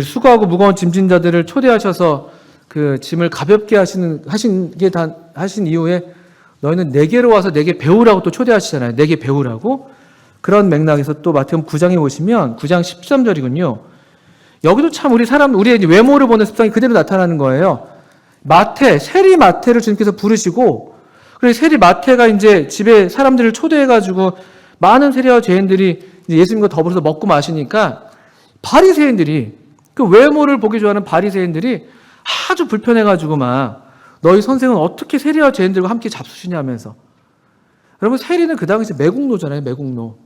Speaker 1: 수고하고 무거운 짐진 자들을 초대하셔서 그 짐을 가볍게 하신 이후에 너희는 내게로 와서 내게 배우라고 또 초대하시잖아요. 내게 배우라고. 그런 맥락에서 또 마태복음 9장에 보시면 9장 13절이군요. 여기도 참 우리의 외모를 보는 습성이 그대로 나타나는 거예요. 세리 마태를 주님께서 부르시고, 그래서 세리 마태가 이제 집에 사람들을 초대해가지고 많은 세리와 죄인들이 예수님과 더불어서 먹고 마시니까 바리새인들이, 그 외모를 보기 좋아하는 바리새인들이 아주 불편해가지고 막 너희 선생은 어떻게 세리와 죄인들과 함께 잡수시냐 하면서. 여러분, 세리는 그 당시 매국노잖아요. 매국노.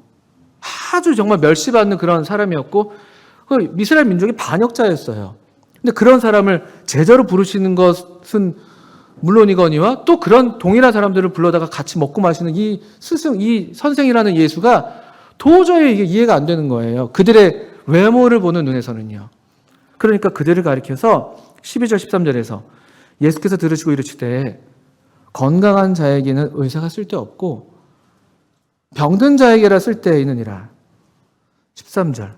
Speaker 1: 아주 정말 멸시받는 그런 사람이었고 이스라엘 민족의 반역자였어요. 근데 그런 사람을 제자로 부르시는 것은 물론이거니와 또 그런 동일한 사람들을 불러다가 같이 먹고 마시는 이 선생이라는 예수가 도저히 이게 이해가 안 되는 거예요. 그들의 외모를 보는 눈에서는요. 그러니까 그들을 가리켜서 12절 13절에서 예수께서 들으시고 이르시되 건강한 자에게는 의사가 쓸데없고 병든 자에게라 쓸데있느니라. 13절.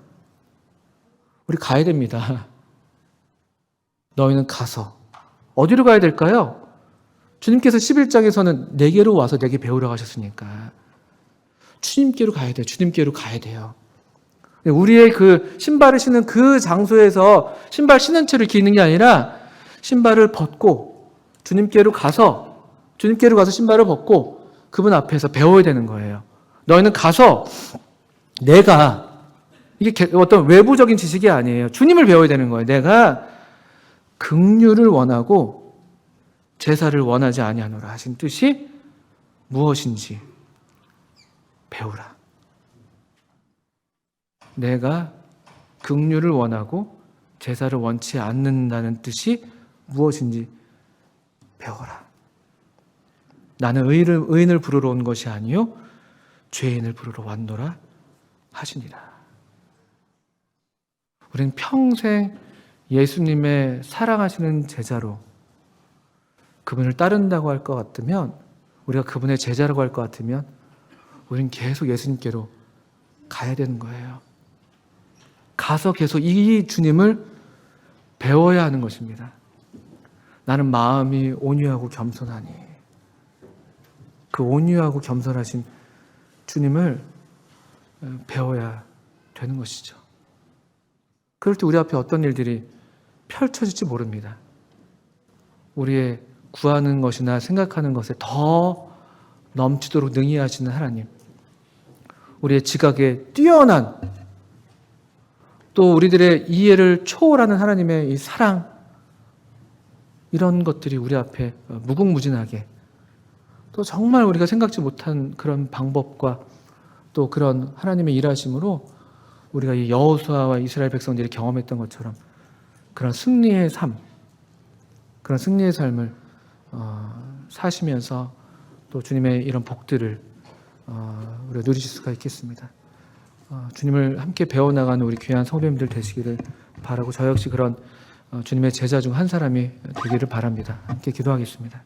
Speaker 1: 우리 가야 됩니다. 너희는 가서. 어디로 가야 될까요? 주님께서 11장에서는 내게로 와서 내게 배우라고 하셨으니까 주님께로 가야 돼요. 주님께로 가야 돼요. 우리의 그 신발을 신는 그 장소에서 신발 신은 채로 이렇게 있는 게 아니라 신발을 벗고 주님께로 가서 신발을 벗고 그분 앞에서 배워야 되는 거예요. 너희는 가서 이게 어떤 외부적인 지식이 아니에요. 주님을 배워야 되는 거예요. 내가 긍휼을 원하고 제사를 원하지 아니하노라 하신 뜻이 무엇인지 배우라. 내가 긍휼을 원하고 제사를 원치 않는다는 뜻이 무엇인지 배워라. 나는 의인을 부르러 온 것이 아니요 죄인을 부르러 왔노라 하시니라. 우리는 평생 예수님의 사랑하시는 제자로 그분을 따른다고 할 것 같으면, 우리가 그분의 제자라고 할 것 같으면 우리는 계속 예수님께로 가야 되는 거예요. 가서 계속 이 주님을 배워야 하는 것입니다. 나는 마음이 온유하고 겸손하니, 그 온유하고 겸손하신 주님을 배워야 되는 것이죠. 그럴 때 우리 앞에 어떤 일들이 펼쳐질지 모릅니다. 우리의 구하는 것이나 생각하는 것에 더 넘치도록 능히 하시는 하나님, 우리의 지각에 뛰어난 또 우리들의 이해를 초월하는 하나님의 이 사랑, 이런 것들이 우리 앞에 무궁무진하게 또 정말 우리가 생각지 못한 그런 방법과 또 그런 하나님의 일하심으로 우리가 이 여호수아와 이스라엘 백성들이 경험했던 것처럼 그런 승리의 삶, 그런 승리의 삶을 사시면서 또 주님의 이런 복들을 우리가 누리실 수가 있겠습니다. 주님을 함께 배워나가는 우리 귀한 성도님들 되시기를 바라고 저 역시 그런 주님의 제자 중 한 사람이 되기를 바랍니다. 함께 기도하겠습니다.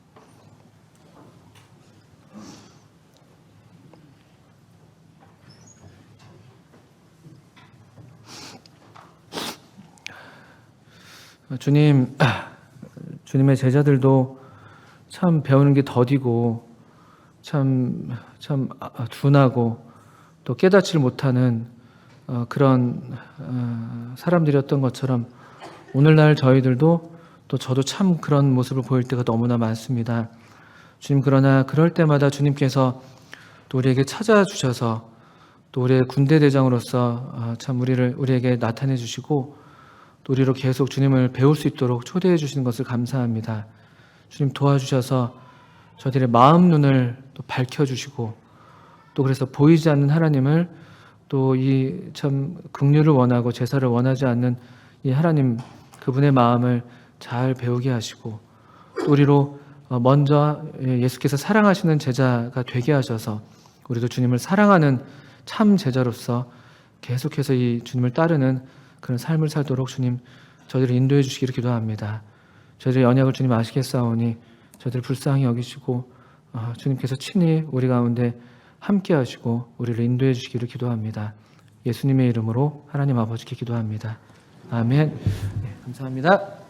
Speaker 1: 주님, 주님의 제자들도 참 배우는 게 더디고 참 둔하고 또 깨닫지를 못하는 그런 사람들이었던 것처럼 오늘날 저희들도 또 저도 참 그런 모습을 보일 때가 너무나 많습니다. 주님, 그러나 그럴 때마다 주님께서 또 우리에게 찾아주셔서 또 우리의 군대 대장으로서 참 우리에게 나타내 주시고 또 우리로 계속 주님을 배울 수 있도록 초대해 주시는 것을 감사합니다. 주님 도와주셔서 저들의 마음 눈을 또 밝혀주시고 또 그래서 보이지 않는 하나님을 또 이 참 긍휼을 원하고 제사를 원하지 않는 이 하나님 그분의 마음을 잘 배우게 하시고 또 우리로 먼저 예수께서 사랑하시는 제자가 되게 하셔서 우리도 주님을 사랑하는 참 제자로서 계속해서 이 주님을 따르는 그런 삶을 살도록 주님 저희를 인도해 주시기를 기도합니다. 저희들의 연약을 주님 아시겠사오니 저희들을 불쌍히 여기시고 주님께서 친히 우리 가운데 함께 하시고 우리를 인도해 주시기를 기도합니다. 예수님의 이름으로 하나님 아버지께 기도합니다. 아멘. 네, 감사합니다.